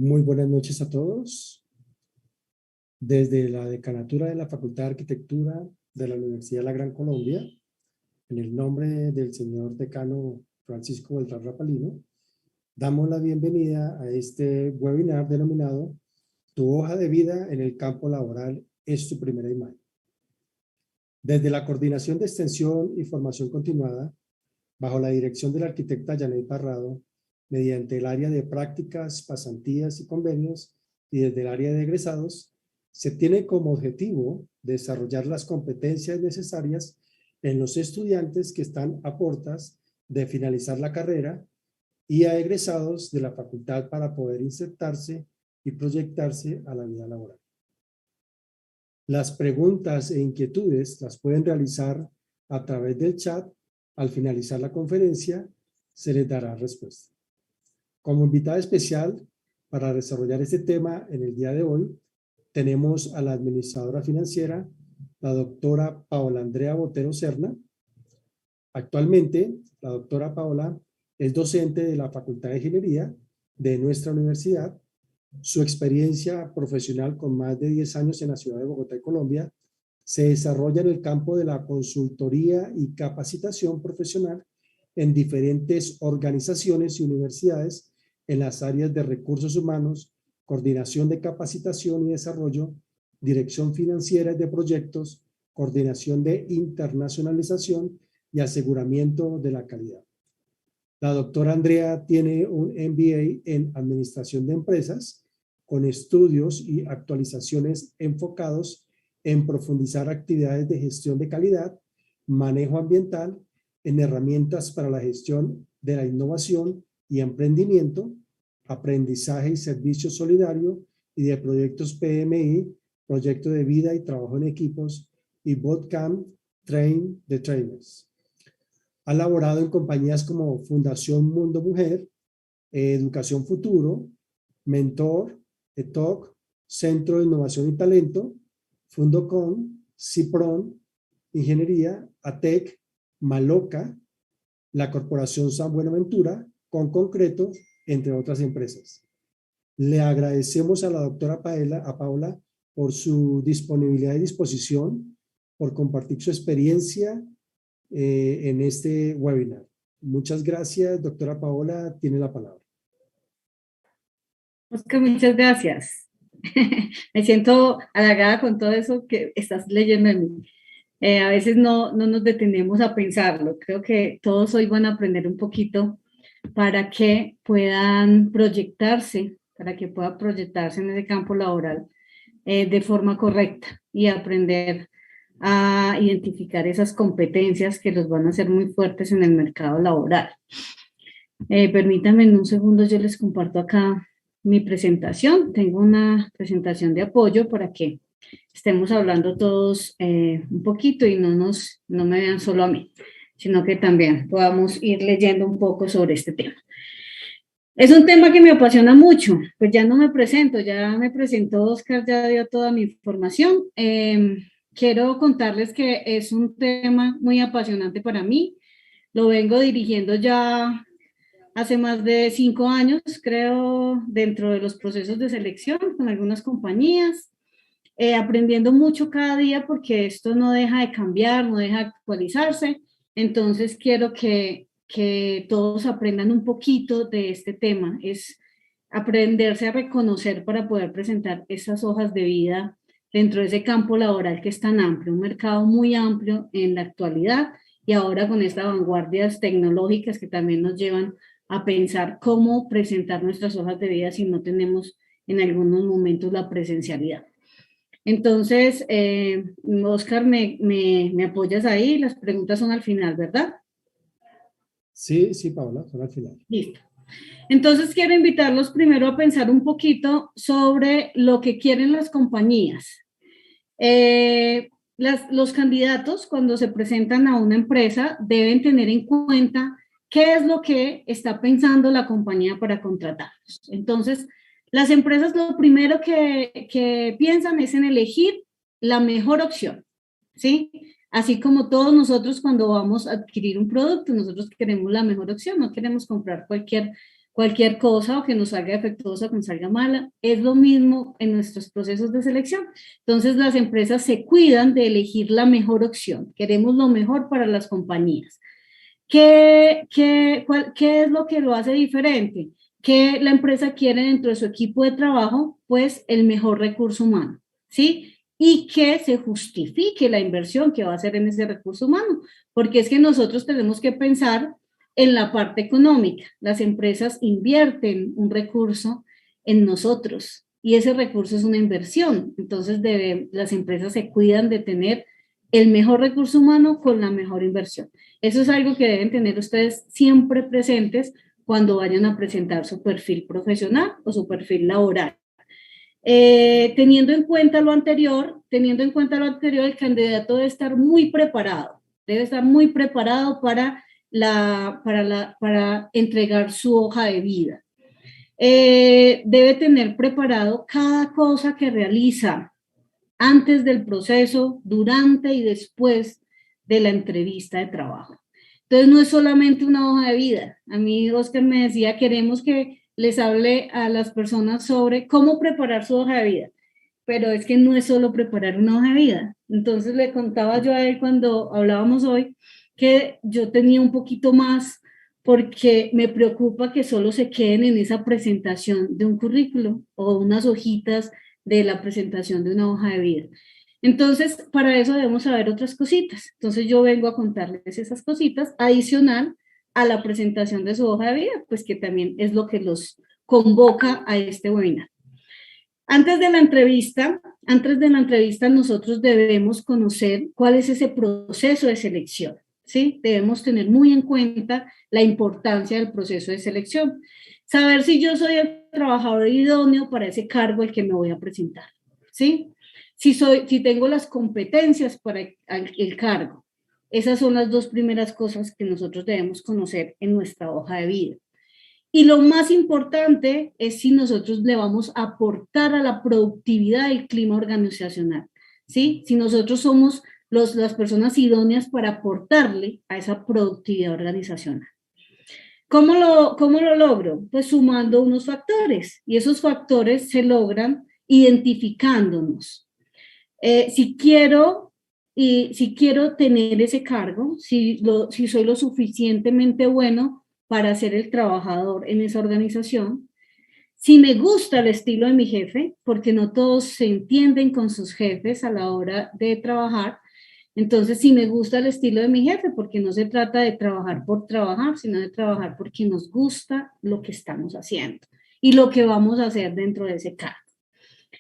Muy buenas noches a todos. Desde la Decanatura de la Facultad de Arquitectura de la Universidad de la Gran Colombia, en el nombre del señor decano Francisco Beltrán Rapalino, damos la bienvenida a este webinar denominado Tu hoja de vida en el campo laboral es tu primera imagen. Desde la Coordinación de Extensión y Formación Continuada, bajo la dirección de la arquitecta Janet Parrado, mediante el área de prácticas, pasantías y convenios, y desde el área de egresados, se tiene como objetivo desarrollar las competencias necesarias en los estudiantes que están a puertas de finalizar la carrera y a egresados de la facultad para poder insertarse y proyectarse a la vida laboral. Las preguntas e inquietudes las pueden realizar a través del chat. Al finalizar la conferencia, se les dará respuesta. Como invitada especial para desarrollar este tema en el día de hoy, tenemos a la administradora financiera, la doctora Paola Andrea Botero Serna. Actualmente, la doctora Paola es docente de la Facultad de Ingeniería de nuestra universidad. Su experiencia profesional con más de 10 años en la ciudad de Bogotá, Colombia, se desarrolla en el campo de la consultoría y capacitación profesional en diferentes organizaciones y universidades en las áreas de recursos humanos, coordinación de capacitación y desarrollo, dirección financiera de proyectos, coordinación de internacionalización y aseguramiento de la calidad. La doctora Andrea tiene un MBA en Administración de Empresas con estudios y actualizaciones enfocados en profundizar actividades de gestión de calidad, manejo ambiental, en herramientas para la gestión de la innovación y emprendimiento, aprendizaje y servicio solidario y de proyectos PMI, proyecto de vida y trabajo en equipos y Bootcamp Train the Trainers. Ha laborado en compañías como Fundación Mundo Mujer, Educación Futuro, Mentor, ETOC, Centro de Innovación y Talento, Fundocon, CIPRON, Ingeniería, ATEC, Maloca, la Corporación San Buenaventura, Con Concreto, entre otras empresas. Le agradecemos a la doctora Paola por su disponibilidad y disposición, por compartir su experiencia en este webinar. Muchas gracias, doctora Paola, tiene la palabra. Oscar, muchas gracias. Me siento halagada con todo eso que estás leyendo en mí. A veces no nos detenemos a pensarlo. Creo que todos hoy van a aprender un poquito para que puedan proyectarse, para que puedan proyectarse en ese campo laboral de forma correcta y aprender a identificar esas competencias que los van a hacer muy fuertes en el mercado laboral. Permítanme en un segundo, yo les comparto acá mi presentación. Tengo una presentación de apoyo para que estemos hablando todos un poquito y no me vean solo a mí, sino que también podamos ir leyendo un poco sobre este tema. Es un tema que me apasiona mucho, pues ya no me presento, ya me presentó Oscar, ya dio toda mi información. Quiero contarles que es un tema muy apasionante para mí, lo vengo dirigiendo ya hace más de 5 años, creo, dentro de los procesos de selección con algunas compañías, aprendiendo mucho cada día porque esto no deja de cambiar, no deja de actualizarse. Entonces quiero que todos aprendan un poquito de este tema, es aprenderse a reconocer para poder presentar esas hojas de vida dentro de ese campo laboral que es tan amplio, un mercado muy amplio en la actualidad y ahora con estas vanguardias tecnológicas que también nos llevan a pensar cómo presentar nuestras hojas de vida si no tenemos en algunos momentos la presencialidad. Entonces, Oscar, ¿me apoyas ahí? Las preguntas son al final, ¿verdad? Sí, Paola, son al final. Listo. Entonces, quiero invitarlos primero a pensar un poquito sobre lo que quieren las compañías. Los candidatos, cuando se presentan a una empresa, deben tener en cuenta qué es lo que está pensando la compañía para contratarlos. Entonces, las empresas lo primero que piensan es en elegir la mejor opción, ¿sí? Así como todos nosotros cuando vamos a adquirir un producto, nosotros queremos la mejor opción, no queremos comprar cualquier cualquier cosa o que nos salga defectuosa o que nos salga mala. Es lo mismo en nuestros procesos de selección. Entonces las empresas se cuidan de elegir la mejor opción. Queremos lo mejor para las compañías. ¿Qué es lo que lo hace diferente? Que la empresa quiere dentro de su equipo de trabajo, pues el mejor recurso humano, ¿sí? Y que se justifique la inversión que va a hacer en ese recurso humano, porque es que nosotros tenemos que pensar en la parte económica. Las empresas invierten un recurso en nosotros y ese recurso es una inversión. Entonces las empresas se cuidan de tener el mejor recurso humano con la mejor inversión. Eso es algo que deben tener ustedes siempre presentes cuando vayan a presentar su perfil profesional o su perfil laboral. Teniendo en cuenta lo anterior, el candidato debe estar muy preparado, para entregar su hoja de vida. Debe tener preparado cada cosa que realiza antes del proceso, durante y después de la entrevista de trabajo. Entonces no es solamente una hoja de vida. A mí Oscar me decía, queremos que les hable a las personas sobre cómo preparar su hoja de vida, pero es que no es solo preparar una hoja de vida. Entonces le contaba yo a él cuando hablábamos hoy que yo tenía un poquito más porque me preocupa que solo se queden en esa presentación de un currículo o unas hojitas de la presentación de una hoja de vida. Entonces, para eso debemos saber otras cositas. Entonces, yo vengo a contarles esas cositas adicional a la presentación de su hoja de vida, pues que también es lo que los convoca a este webinar. Antes de la entrevista, nosotros debemos conocer cuál es ese proceso de selección, ¿sí? Debemos tener muy en cuenta la importancia del proceso de selección. Saber si yo soy el trabajador idóneo para ese cargo al que me voy a presentar, ¿sí? Si tengo las competencias para el cargo. Esas son las dos primeras cosas que nosotros debemos conocer en nuestra hoja de vida. Y lo más importante es si nosotros le vamos a aportar a la productividad del clima organizacional, ¿sí? Si nosotros somos las personas idóneas para aportarle a esa productividad organizacional. ¿Cómo lo logro? Pues sumando unos factores, y esos factores se logran identificándonos. Si quiero tener ese cargo, si soy lo suficientemente bueno para ser el trabajador en esa organización, si me gusta el estilo de mi jefe, porque no todos se entienden con sus jefes a la hora de trabajar. Entonces, si me gusta el estilo de mi jefe, porque no se trata de trabajar por trabajar, sino de trabajar porque nos gusta lo que estamos haciendo y lo que vamos a hacer dentro de ese cargo.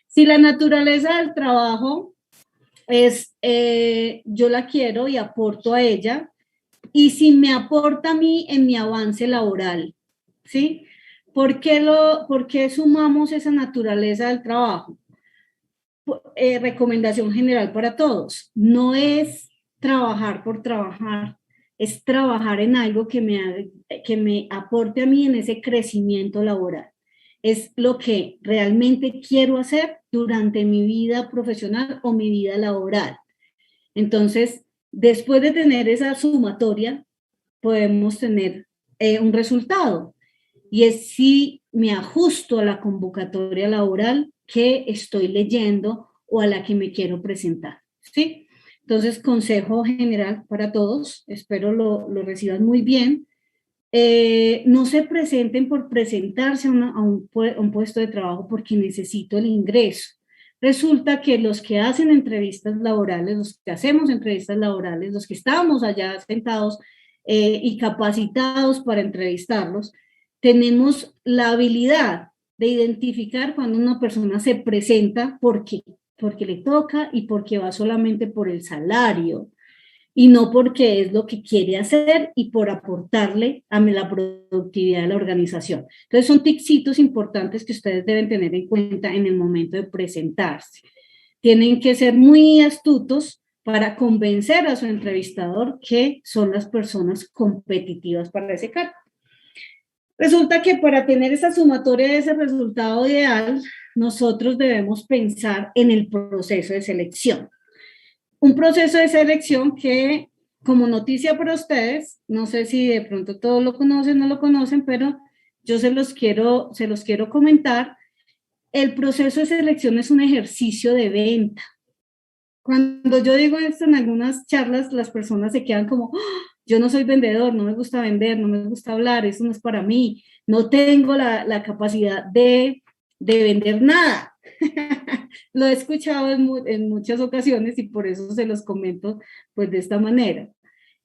Si la naturaleza del trabajo es, yo la quiero y aporto a ella, y si me aporta a mí en mi avance laboral, ¿sí? ¿Por qué sumamos esa naturaleza del trabajo? Recomendación general para todos, no es trabajar por trabajar, es trabajar en algo que me aporte a mí en ese crecimiento laboral. Es lo que realmente quiero hacer durante mi vida profesional o mi vida laboral. Entonces, después de tener esa sumatoria, podemos tener un resultado. Y es si me ajusto a la convocatoria laboral que estoy leyendo o a la que me quiero presentar, ¿sí? Entonces, consejo general para todos, espero lo reciban muy bien. No se presenten por presentarse a un puesto de trabajo porque necesito el ingreso. Resulta que los que hacen entrevistas laborales, los que hacemos entrevistas laborales, los que estamos allá sentados y capacitados para entrevistarlos, tenemos la habilidad de identificar cuando una persona se presenta porque le toca y porque va solamente por el salario y no porque es lo que quiere hacer y por aportarle a la productividad de la organización. Entonces son tipsitos importantes que ustedes deben tener en cuenta en el momento de presentarse. Tienen que ser muy astutos para convencer a su entrevistador que son las personas competitivas para ese cargo. Resulta que para tener esa sumatoria de ese resultado ideal, nosotros debemos pensar en el proceso de selección. Un proceso de selección que, como noticia para ustedes, no sé si de pronto todos lo conocen o no lo conocen, pero yo se los quiero comentar. El proceso de selección es un ejercicio de venta. Cuando yo digo esto en algunas charlas, las personas se quedan como, "Oh, yo no soy vendedor, no me gusta vender, no me gusta hablar, eso no es para mí, no tengo la capacidad de vender nada". Lo he escuchado en muchas ocasiones y por eso se los comento pues de esta manera.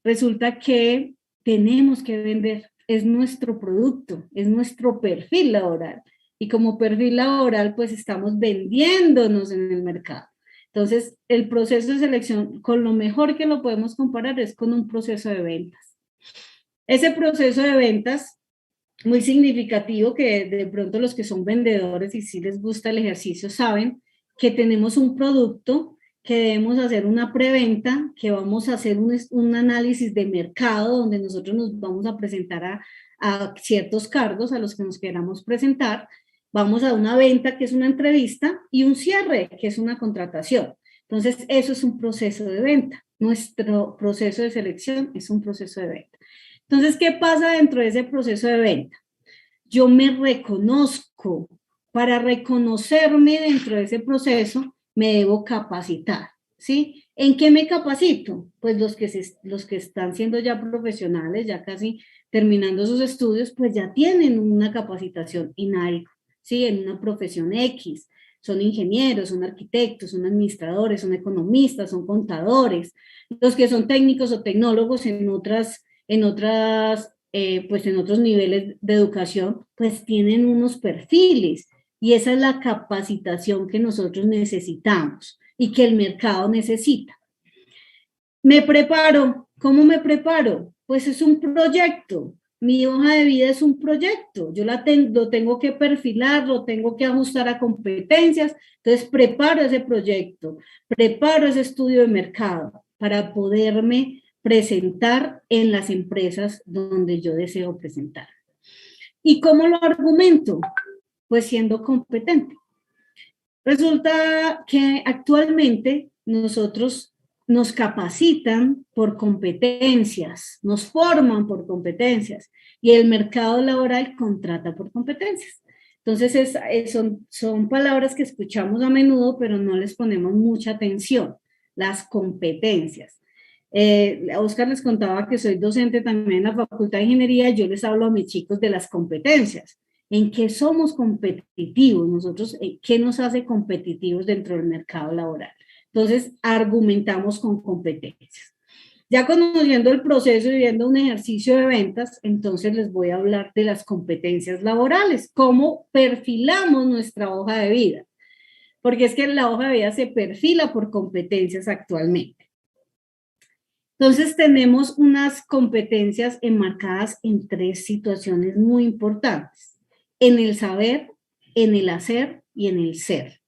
Resulta que tenemos que vender, es nuestro producto, es nuestro perfil laboral. Y como perfil laboral, pues estamos vendiéndonos en el mercado. Entonces, el proceso de selección, con lo mejor que lo podemos comparar es con un proceso de ventas. Ese proceso de ventas, muy significativo, que de pronto los que son vendedores y si les gusta el ejercicio saben que tenemos un producto, que debemos hacer una preventa, que vamos a hacer un análisis de mercado donde nosotros nos vamos a presentar a ciertos cargos a los que nos queramos presentar. Vamos a una venta, que es una entrevista, y un cierre, que es una contratación. Entonces, eso es un proceso de venta. Nuestro proceso de selección es un proceso de venta. Entonces, ¿qué pasa dentro de ese proceso de venta? Yo me reconozco. Para reconocerme dentro de ese proceso, me debo capacitar, ¿sí? ¿En qué me capacito? Pues los que están siendo ya profesionales, ya casi terminando sus estudios, pues ya tienen una capacitación en algo, ¿sí? En una profesión X. Son ingenieros, son arquitectos, son administradores, son economistas, son contadores. Los que son técnicos o tecnólogos en otros niveles de educación, pues tienen unos perfiles. Y esa es la capacitación que nosotros necesitamos y que el mercado necesita. Me preparo. ¿Cómo me preparo? Pues es un proyecto. Mi hoja de vida es un proyecto. Yo lo tengo que perfilar, lo tengo que ajustar a competencias. Entonces preparo ese proyecto, preparo ese estudio de mercado para poderme presentar en las empresas donde yo deseo presentar. ¿Y cómo lo argumento? Pues siendo competente. Resulta que actualmente nosotros nos capacitan por competencias, nos forman por competencias y el mercado laboral contrata por competencias. Entonces son palabras que escuchamos a menudo, pero no les ponemos mucha atención, las competencias. Oscar les contaba que soy docente también en la Facultad de Ingeniería, yo les hablo a mis chicos de las competencias. ¿En qué somos competitivos? Nosotros, ¿qué nos hace competitivos dentro del mercado laboral? Entonces, argumentamos con competencias. Ya conociendo el proceso y viendo un ejercicio de ventas, entonces les voy a hablar de las competencias laborales, cómo perfilamos nuestra hoja de vida, porque es que la hoja de vida se perfila por competencias actualmente. Entonces tenemos unas competencias enmarcadas en 3 situaciones muy importantes: en el saber, en el hacer y en el ser.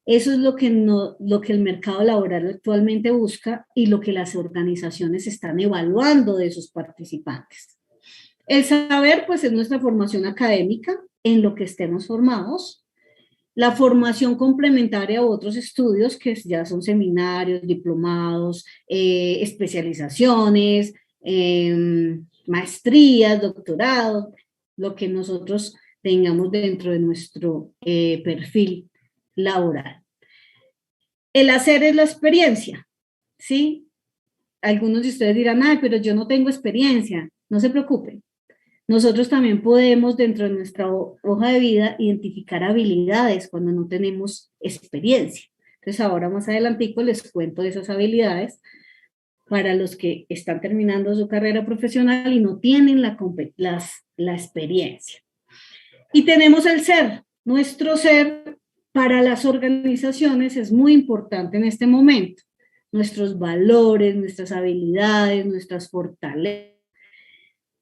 Eso es lo que el mercado laboral actualmente busca y lo que las organizaciones están evaluando de sus participantes. El saber, pues, es nuestra formación académica en lo que estemos formados. La formación complementaria a otros estudios, que ya son seminarios, diplomados, especializaciones, maestrías, doctorados, lo que nosotros tengamos dentro de nuestro perfil laboral. El hacer es la experiencia, ¿sí? Algunos de ustedes dirán, ay, pero yo no tengo experiencia. No se preocupen. Nosotros también podemos, dentro de nuestra hoja de vida, identificar habilidades cuando no tenemos experiencia. Entonces, ahora más adelantico les cuento de esas habilidades para los que están terminando su carrera profesional y no tienen la experiencia. Y tenemos el ser. Nuestro ser para las organizaciones es muy importante en este momento. Nuestros valores, nuestras habilidades, nuestras fortalezas.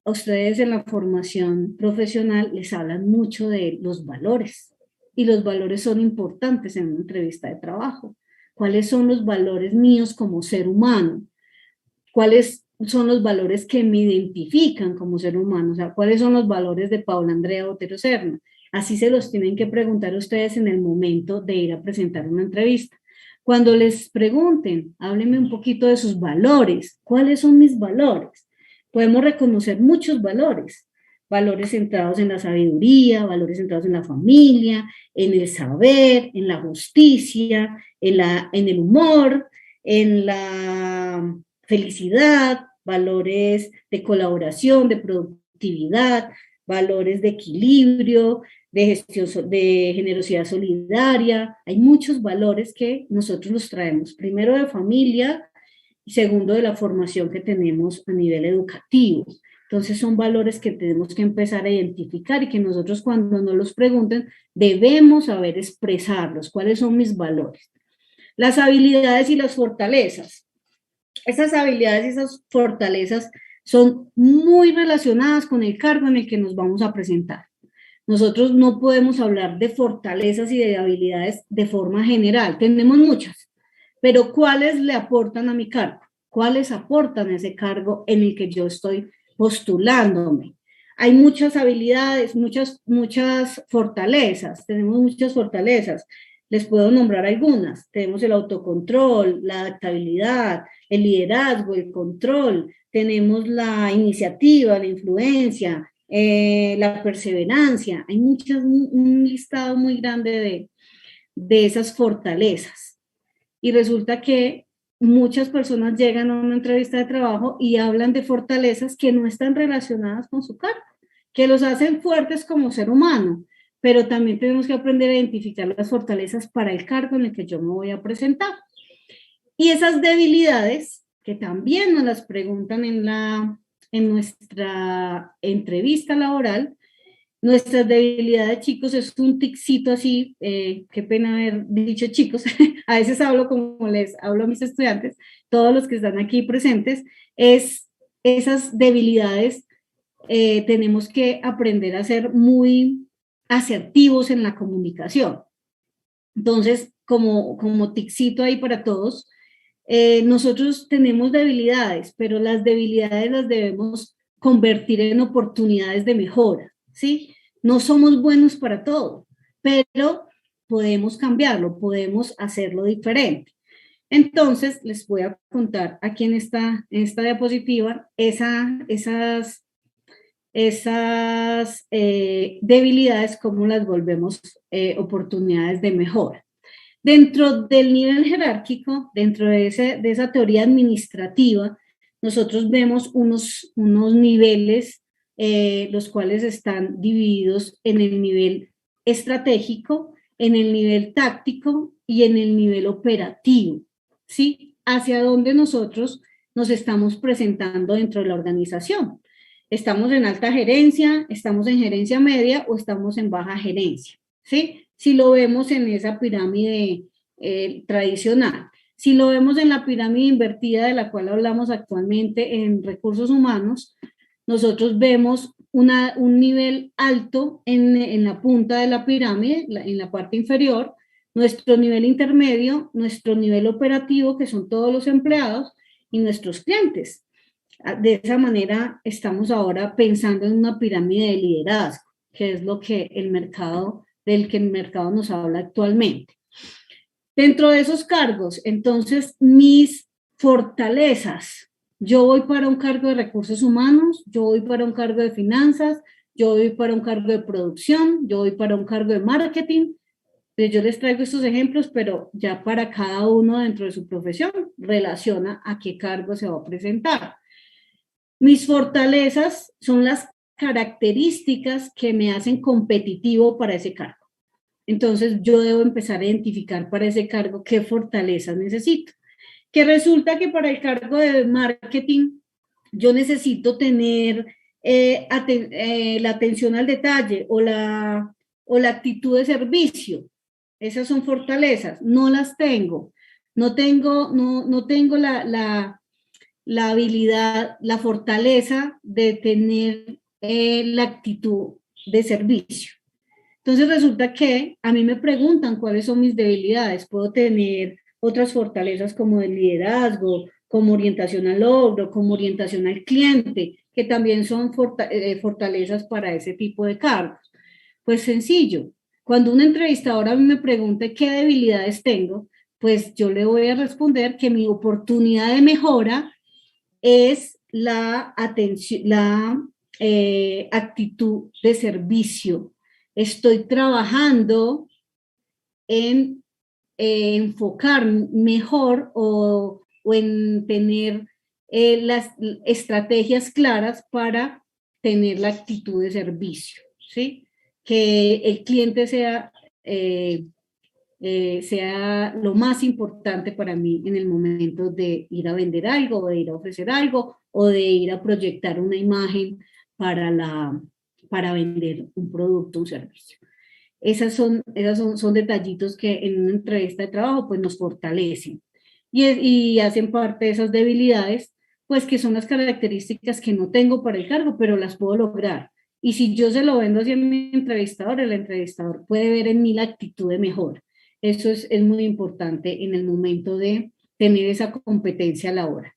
A ustedes en la formación profesional les hablan mucho de los valores y los valores son importantes en una entrevista de trabajo. ¿Cuáles son los valores míos como ser humano? ¿Cuáles son los valores que me identifican como ser humano? O sea, ¿cuáles son los valores de Paula Andrea Botero Serna? Así se los tienen que preguntar ustedes en el momento de ir a presentar una entrevista. Cuando les pregunten, háblenme un poquito de sus valores. ¿Cuáles son mis valores? Podemos reconocer muchos valores, valores centrados en la sabiduría, valores centrados en la familia, en el saber, en la justicia, en el humor, en la felicidad, valores de colaboración, de productividad, valores de equilibrio, de gestión, de generosidad solidaria. Hay muchos valores que nosotros los traemos, primero de familia y segundo de la formación que tenemos a nivel educativo. Entonces son valores que tenemos que empezar a identificar y que nosotros cuando nos los pregunten debemos saber expresarlos. ¿Cuáles son mis valores? Las habilidades y las fortalezas. Esas habilidades y esas fortalezas son muy relacionadas con el cargo en el que nos vamos a presentar. Nosotros no podemos hablar de fortalezas y de habilidades de forma general. Tenemos muchas, pero ¿cuáles le aportan a mi cargo? ¿Cuáles aportan a ese cargo en el que yo estoy postulándome? Hay muchas habilidades, muchas fortalezas. Tenemos muchas fortalezas. Les puedo nombrar algunas. Tenemos el autocontrol, la adaptabilidad, el liderazgo, el control. Tenemos la iniciativa, la influencia, la perseverancia. Hay un listado muy grande de esas fortalezas. Y resulta que muchas personas llegan a una entrevista de trabajo y hablan de fortalezas que no están relacionadas con su cargo, que los hacen fuertes como ser humano, pero también tenemos que aprender a identificar las fortalezas para el cargo en el que yo me voy a presentar. Y esas debilidades, que también nos las preguntan en nuestra entrevista laboral, nuestras debilidades, chicos, es un ticito así, qué pena haber dicho chicos, a veces hablo como les hablo a mis estudiantes, todos los que están aquí presentes, es esas debilidades tenemos que aprender a ser muy asertivos en la comunicación. Entonces, como ticito ahí para todos, nosotros tenemos debilidades, pero las debilidades las debemos convertir en oportunidades de mejora, ¿sí? No somos buenos para todo, pero podemos cambiarlo, podemos hacerlo diferente. Entonces, les voy a contar aquí en esta diapositiva esas debilidades, cómo las volvemos oportunidades de mejora. Dentro del nivel jerárquico, dentro de esa teoría administrativa, nosotros vemos unos niveles, los cuales están divididos en el nivel estratégico, en el nivel táctico y en el nivel operativo, ¿sí? Hacia dónde nosotros nos estamos presentando dentro de la organización. ¿Estamos en alta gerencia, estamos en gerencia media o estamos en baja gerencia? ¿Sí? Si lo vemos en esa pirámide tradicional. Si lo vemos en la pirámide invertida de la cual hablamos actualmente en recursos humanos, nosotros vemos un nivel alto en la punta de la pirámide, en la parte inferior, nuestro nivel intermedio, nuestro nivel operativo, que son todos los empleados, y nuestros clientes. De esa manera estamos ahora pensando en una pirámide de liderazgo, que es lo que del que el mercado nos habla actualmente. Dentro de esos cargos, entonces, mis fortalezas, yo voy para un cargo de recursos humanos, yo voy para un cargo de finanzas, yo voy para un cargo de producción, yo voy para un cargo de marketing. Yo les traigo estos ejemplos, pero ya para cada uno dentro de su profesión relaciona a qué cargo se va a presentar. Mis fortalezas son las características que me hacen competitivo para ese cargo. Entonces yo debo empezar a identificar para ese cargo qué fortalezas necesito. Que resulta que para el cargo de marketing yo necesito tener la atención al detalle o la actitud de servicio. Esas son fortalezas, no las tengo. No tengo la habilidad, la fortaleza de tener la actitud de servicio. Entonces resulta que a mí me preguntan cuáles son mis debilidades. Puedo tener otras fortalezas como el liderazgo, como orientación al logro, como orientación al cliente, que también son fortalezas para ese tipo de cargos. Pues sencillo, cuando un entrevistador a mí me pregunte qué debilidades tengo, pues yo le voy a responder que mi oportunidad de mejora es la actitud de servicio. Estoy trabajando en enfocar mejor o en tener las estrategias claras para tener la actitud de servicio, ¿sí? Que el cliente sea lo más importante para mí en el momento de ir a vender algo, o de ir a ofrecer algo, o de ir a proyectar una imagen para vender un producto, un servicio. Son detallitos que en una entrevista de trabajo pues nos fortalecen y hacen parte de esas debilidades, pues que son las características que no tengo para el cargo, pero las puedo lograr. Y si yo se lo vendo hacia mi entrevistador, el entrevistador puede ver en mí la actitud de mejora. Eso es muy importante en el momento de tener esa competencia a la hora.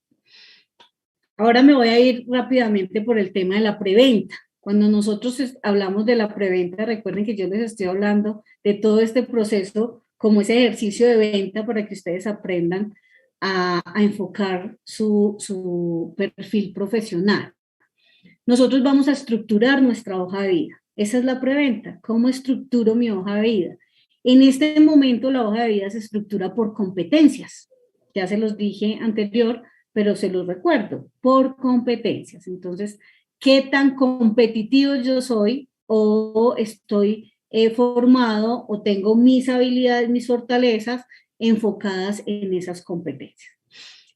Ahora me voy a ir rápidamente por el tema de la preventa. Cuando nosotros hablamos de la preventa, recuerden que yo les estoy hablando de todo este proceso como ese ejercicio de venta para que ustedes aprendan a enfocar su perfil profesional. Nosotros vamos a estructurar nuestra hoja de vida. Esa es la preventa. ¿Cómo estructuro mi hoja de vida? En este momento la hoja de vida se estructura por competencias. Ya se los dije anterior, pero se los recuerdo, por competencias. Entonces, ¿qué tan competitivo yo soy o estoy formado o tengo mis habilidades, mis fortalezas enfocadas en esas competencias?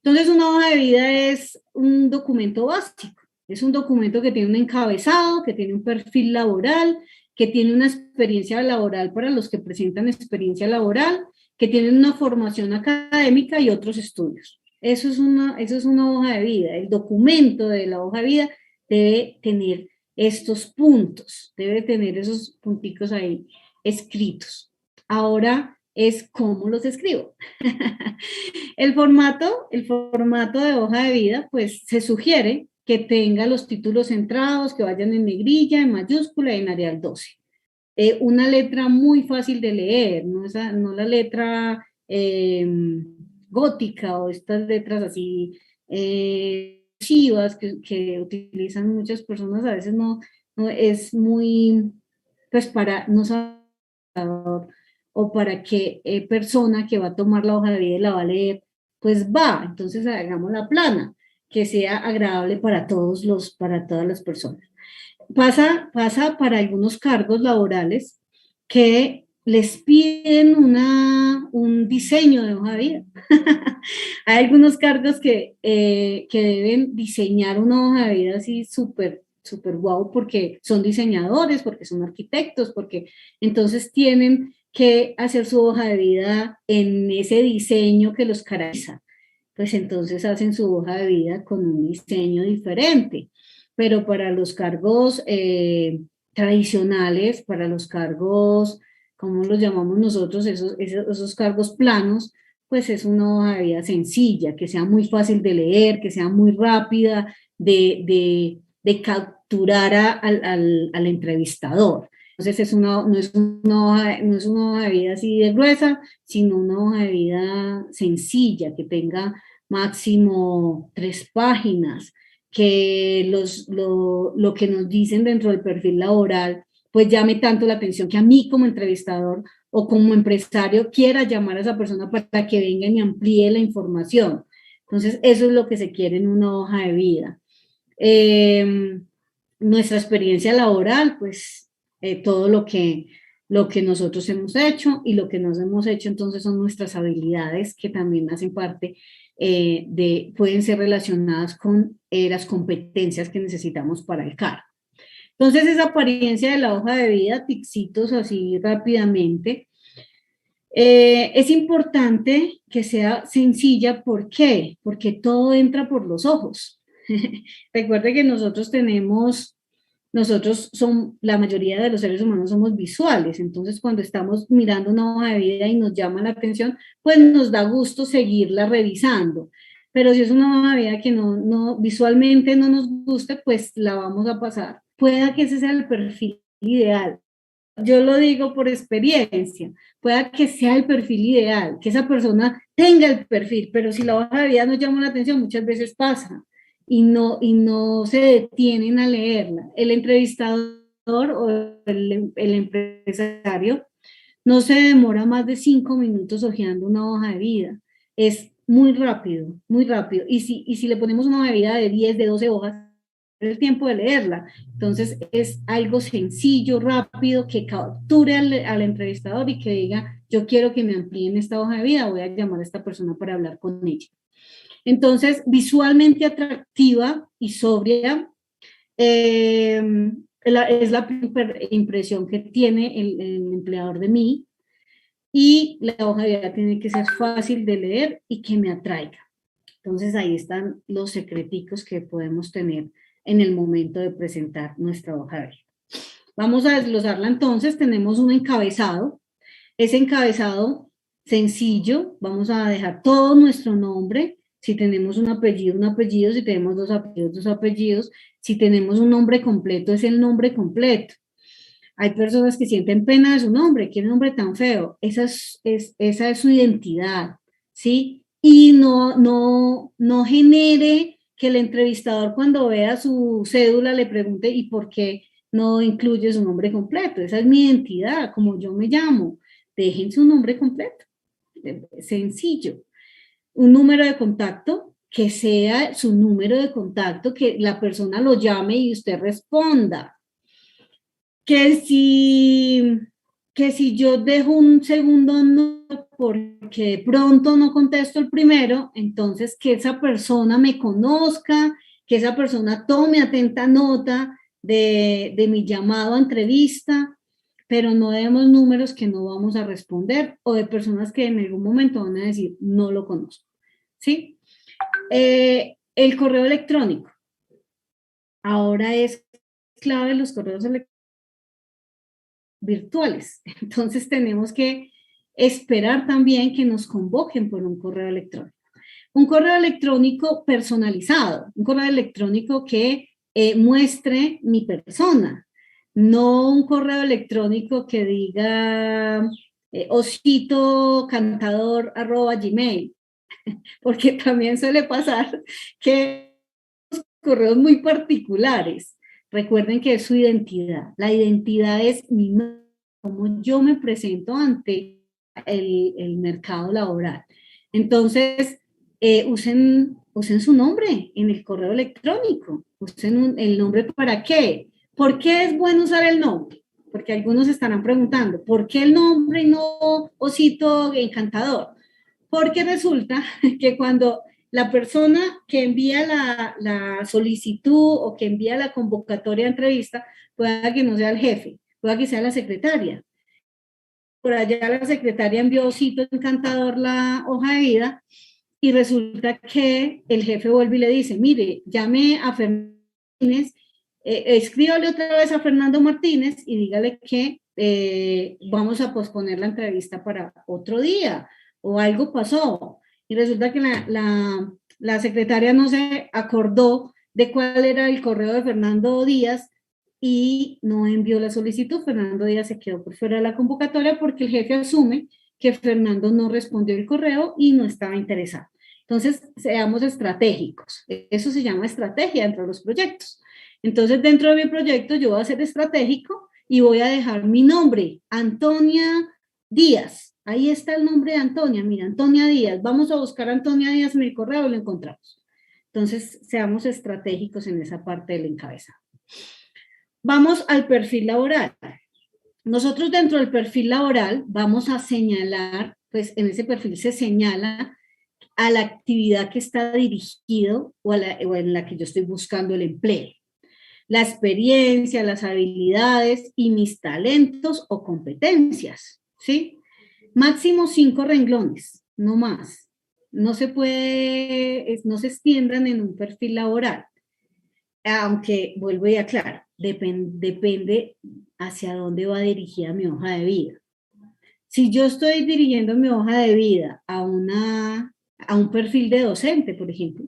Entonces, una hoja de vida es un documento básico. Es un documento que tiene un encabezado, que tiene un perfil laboral, que tiene una experiencia laboral para los que presentan experiencia laboral, que tienen una formación académica y otros estudios. Eso es una hoja de vida. El documento de la hoja de vida debe tener estos puntos, debe tener esos punticos ahí escritos. Ahora es cómo los escribo. El formato de hoja de vida, pues se sugiere que tenga los títulos centrados, que vayan en negrilla, en mayúscula y en Arial 12. Una letra muy fácil de leer, no la letra gótica o estas letras así chivas que utilizan muchas personas, a veces no es muy, pues para no saber o para qué persona que va a tomar la hoja de vida y la va a leer, pues va, entonces hagamos la plana, que sea agradable para todas las personas. Pasa para algunos cargos laborales que les piden un diseño de hoja de vida. Hay algunos cargos que deben diseñar una hoja de vida así súper guau, porque son diseñadores, porque son arquitectos, porque entonces tienen que hacer su hoja de vida en ese diseño que los caracteriza. Pues entonces hacen su hoja de vida con un diseño diferente. Pero para los cargos tradicionales, para los cargos, ¿cómo los llamamos nosotros? Esos cargos planos, pues es una hoja de vida sencilla, que sea muy fácil de leer, que sea muy rápida de capturar al entrevistador. Entonces no es una hoja de vida así de gruesa, sino una hoja de vida sencilla, que tenga máximo 3 páginas, que lo que nos dicen dentro del perfil laboral, pues llame tanto la atención que a mí como entrevistador o como empresario quiera llamar a esa persona para que venga y me amplíe la información. Entonces, eso es lo que se quiere en una hoja de vida. Nuestra experiencia laboral, pues todo lo que nosotros hemos hecho y lo que nos hemos hecho, entonces son nuestras habilidades que también hacen parte pueden ser relacionadas con las competencias que necesitamos para el cargo. Entonces, esa apariencia de la hoja de vida, ticsitos así rápidamente, es importante que sea sencilla. ¿Por qué? Porque todo entra por los ojos. Recuerde que la mayoría de los seres humanos somos visuales, entonces cuando estamos mirando una hoja de vida y nos llama la atención, pues nos da gusto seguirla revisando. Pero si es una hoja de vida que visualmente no nos guste, pues la vamos a pasar. Pueda que ese sea el perfil ideal. Yo lo digo por experiencia. Pueda que sea el perfil ideal, que esa persona tenga el perfil, pero si la hoja de vida no llama la atención, muchas veces pasa. y no se detienen a leerla. El entrevistador o el empresario no se demora más de 5 minutos hojeando una hoja de vida. Es muy rápido, muy rápido. Y si le ponemos una hoja de vida de 10, de 12 hojas, el tiempo de leerla. Entonces es algo sencillo, rápido, que capture al entrevistador y que diga, yo quiero que me amplíen esta hoja de vida, voy a llamar a esta persona para hablar con ella. Entonces, visualmente atractiva y sobria, es la impresión que tiene el empleador de mí, y la hoja de vida tiene que ser fácil de leer y que me atraiga. Entonces ahí están los secreticos que podemos tener en el momento de presentar nuestra hoja de vida. Vamos a desglosarla entonces. Tenemos un encabezado. Ese encabezado sencillo, vamos a dejar todo nuestro nombre. Si tenemos un apellido, si tenemos dos apellidos, si tenemos un nombre completo, es el nombre completo. Hay personas que sienten pena de su nombre, qué nombre tan feo. Esa es su identidad, ¿sí? Y no genere que el entrevistador cuando vea su cédula le pregunte ¿y por qué no incluye su nombre completo? Esa es mi identidad, como yo me llamo. Dejen su nombre completo. Sencillo. Un número de contacto, que sea su número de contacto, que la persona lo llame y usted responda. Que si yo dejo un segundo no porque de pronto no contesto el primero, entonces que esa persona me conozca, que esa persona tome atenta nota de mi llamado a entrevista, pero no demos números que no vamos a responder o de personas que en algún momento van a decir no lo conozco, ¿sí? El correo electrónico. Ahora es clave los correos electrónicos virtuales. Entonces tenemos que esperar también que nos convoquen por un correo electrónico. Un correo electrónico personalizado, un correo electrónico que muestre mi persona, no un correo electrónico que diga ositocantador@gmail, porque también suele pasar que correos muy particulares. Recuerden que es su identidad. La identidad es mi nombre, cómo yo me presento ante el mercado laboral. Entonces, usen su nombre en el correo electrónico. Usen el nombre ¿para qué? ¿Por qué es bueno usar el nombre? Porque algunos estarán preguntando, ¿por qué el nombre y no Osito Encantador? Porque resulta que cuando la persona que envía la solicitud o que envía la convocatoria de entrevista, pueda que no sea el jefe, pueda que sea la secretaria. Por allá la secretaria envió Osito Encantador la hoja de vida y resulta que el jefe vuelve y le dice, mire, llame a Fernando Martínez, escríbale otra vez a Fernando Martínez y dígale que vamos a posponer la entrevista para otro día o algo pasó. Y resulta que la secretaria no se acordó de cuál era el correo de Fernando Díaz y no envió la solicitud. Fernando Díaz se quedó por fuera de la convocatoria porque el jefe asume que Fernando no respondió el correo y no estaba interesado. Entonces, seamos estratégicos. Eso se llama estrategia dentro de los proyectos. Entonces, dentro de mi proyecto, yo voy a ser estratégico y voy a dejar mi nombre, Antonia Díaz. Ahí está el nombre de Antonia. Mira, Antonia Díaz. Vamos a buscar a Antonia Díaz en el correo y lo encontramos. Entonces, seamos estratégicos en esa parte del encabezado. Vamos al perfil laboral. Nosotros dentro del perfil laboral vamos a señalar, pues en ese perfil se señala a la actividad que está dirigido o en la que yo estoy buscando el empleo. La experiencia, las habilidades y mis talentos o competencias, ¿sí? Máximo 5 renglones, no más. No se puede, no se extiendan en un perfil laboral. Aunque, vuelvo y aclaro, depende hacia dónde va dirigida mi hoja de vida. Si yo estoy dirigiendo mi hoja de vida a un perfil de docente, por ejemplo,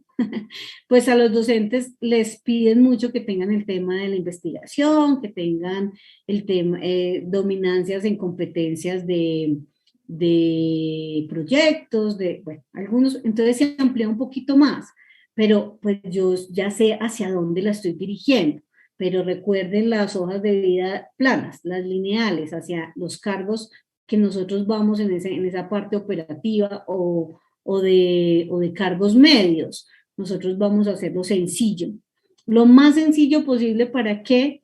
pues a los docentes les piden mucho que tengan el tema de la investigación, que tengan el tema, dominancias en competencias de proyectos, bueno, algunos, entonces se amplía un poquito más. pero pues yo ya sé hacia dónde la estoy dirigiendo. Pero recuerden las hojas de vida planas, las lineales, hacia los cargos que nosotros vamos en esa parte operativa o de cargos medios. Nosotros vamos a hacerlo sencillo, lo más sencillo posible para que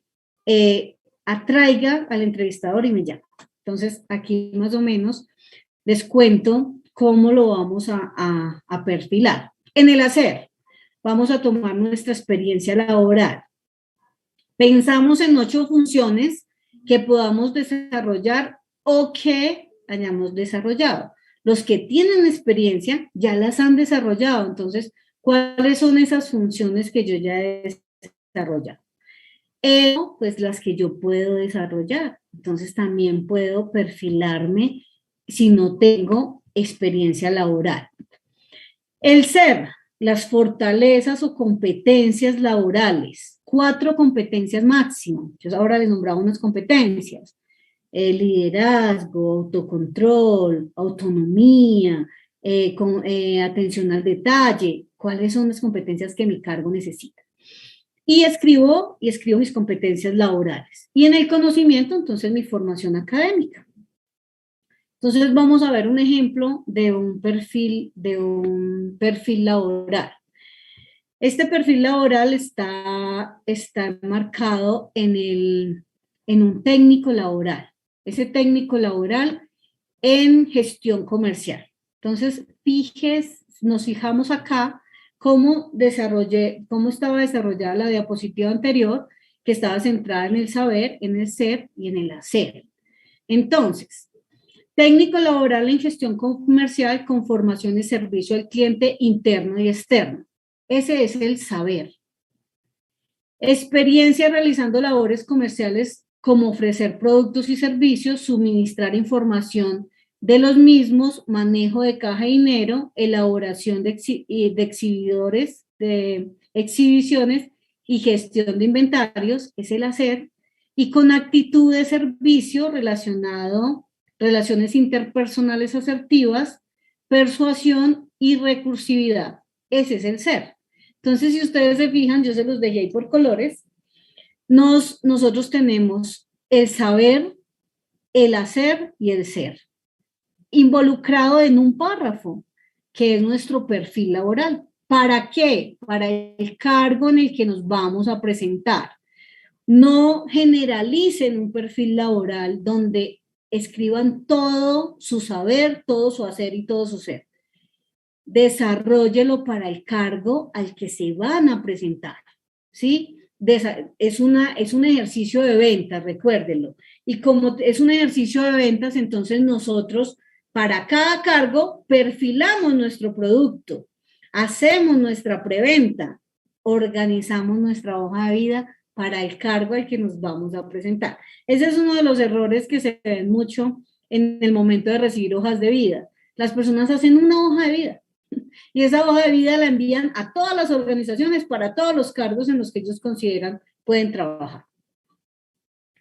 atraiga al entrevistador y me llame. Entonces, aquí más o menos les cuento cómo lo vamos a perfilar. En el hacer, vamos a tomar nuestra experiencia laboral. Pensamos en 8 funciones que podamos desarrollar o que hayamos desarrollado. Los que tienen experiencia ya las han desarrollado. Entonces, ¿cuáles son esas funciones que yo ya he desarrollado? Pues las que yo puedo desarrollar. Entonces, también puedo perfilarme si no tengo experiencia laboral. El ser, las fortalezas o competencias laborales. 4 competencias máximo. Yo ahora les nombraba unas competencias. Liderazgo, autocontrol, autonomía, atención al detalle. ¿Cuáles son las competencias que mi cargo necesita? Y escribo mis competencias laborales. Y en el conocimiento, entonces, mi formación académica. Entonces vamos a ver un ejemplo de un perfil laboral. Este perfil laboral está marcado en un técnico laboral. Ese técnico laboral en gestión comercial. Entonces, nos fijamos acá cómo estaba desarrollada la diapositiva anterior, que estaba centrada en el saber, en el ser y en el hacer. Entonces, técnico laboral en gestión comercial con formación y servicio al cliente interno y externo. Ese es el saber. Experiencia realizando labores comerciales como ofrecer productos y servicios, suministrar información de los mismos, manejo de caja y dinero, elaboración de exhibiciones y gestión de inventarios, es el hacer, y con actitud de servicio relaciones interpersonales asertivas, persuasión y recursividad. Ese es el ser. Entonces, si ustedes se fijan, yo se los dejé ahí por colores. Nosotros tenemos el saber, el hacer y el ser, involucrado en un párrafo, que es nuestro perfil laboral. ¿Para qué? Para el cargo en el que nos vamos a presentar. No generalicen un perfil laboral donde escriban todo su saber, todo su hacer y todo su ser. Desarróllelo para el cargo al que se van a presentar, ¿sí? Es un ejercicio de ventas, recuérdenlo. Y como es un ejercicio de ventas, entonces nosotros para cada cargo perfilamos nuestro producto, hacemos nuestra preventa, organizamos nuestra hoja de vida para el cargo al que nos vamos a presentar. Ese es uno de los errores que se ven mucho en el momento de recibir hojas de vida. Las personas hacen una hoja de vida y esa hoja de vida la envían a todas las organizaciones para todos los cargos en los que ellos consideran pueden trabajar.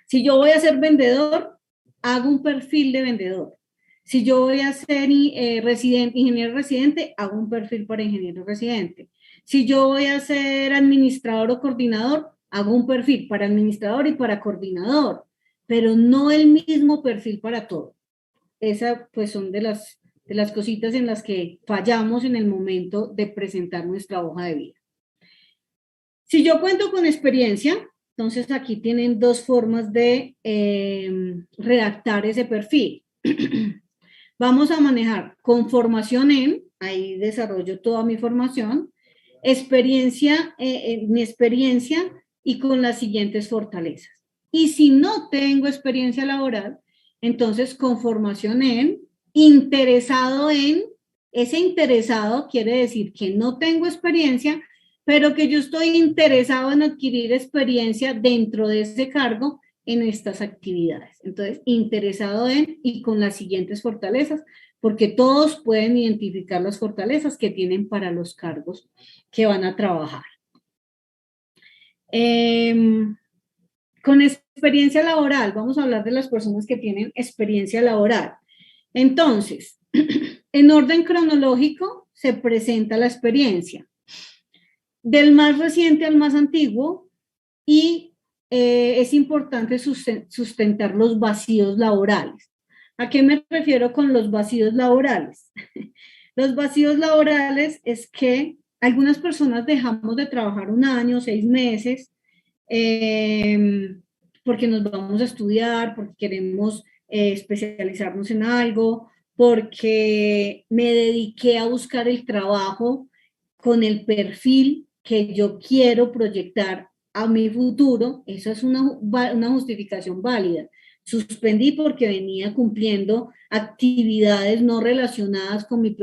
Si yo voy a ser vendedor, hago un perfil de vendedor. Si yo voy a ser ingeniero residente, hago un perfil para ingeniero residente. Si yo voy a ser administrador o coordinador, hago un perfil para administrador y para coordinador, pero no el mismo perfil para todo. Esas pues son de las cositas en las que fallamos en el momento de presentar nuestra hoja de vida. Si yo cuento con experiencia, entonces aquí tienen 2 formas de redactar ese perfil. Vamos a manejar con formación ahí desarrollo toda mi formación, mi experiencia y con las siguientes fortalezas. Y si no tengo experiencia laboral, entonces con formación interesado en, ese interesado quiere decir que no tengo experiencia, pero que yo estoy interesado en adquirir experiencia dentro de ese cargo en estas actividades. Entonces, interesado en y con las siguientes fortalezas, porque todos pueden identificar las fortalezas que tienen para los cargos que van a trabajar. Con experiencia laboral, vamos a hablar de las personas que tienen experiencia laboral. Entonces, en orden cronológico se presenta la experiencia. del más reciente al más antiguo, y es importante sustentar los vacíos laborales. ¿A qué me refiero con los vacíos laborales? Los vacíos laborales es que algunas personas dejamos de trabajar 1 año, 6 meses, porque nos vamos a estudiar, porque queremos especializarnos en algo, porque me dediqué a buscar el trabajo con el perfil que yo quiero proyectar a mi futuro. Eso es una justificación válida. Suspendí porque venía cumpliendo actividades no relacionadas con mi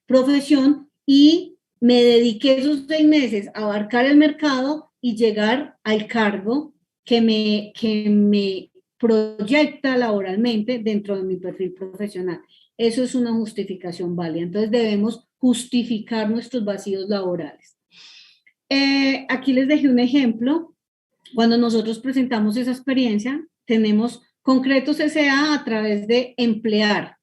profesión y me dediqué esos 6 meses a abarcar el mercado y llegar al cargo que me proyecta laboralmente dentro de mi perfil profesional. Eso es una justificación válida. Entonces debemos justificar nuestros vacíos laborales. Aquí les dejé un ejemplo. Cuando nosotros presentamos esa experiencia, tenemos Concretos S.A. a través de emplear.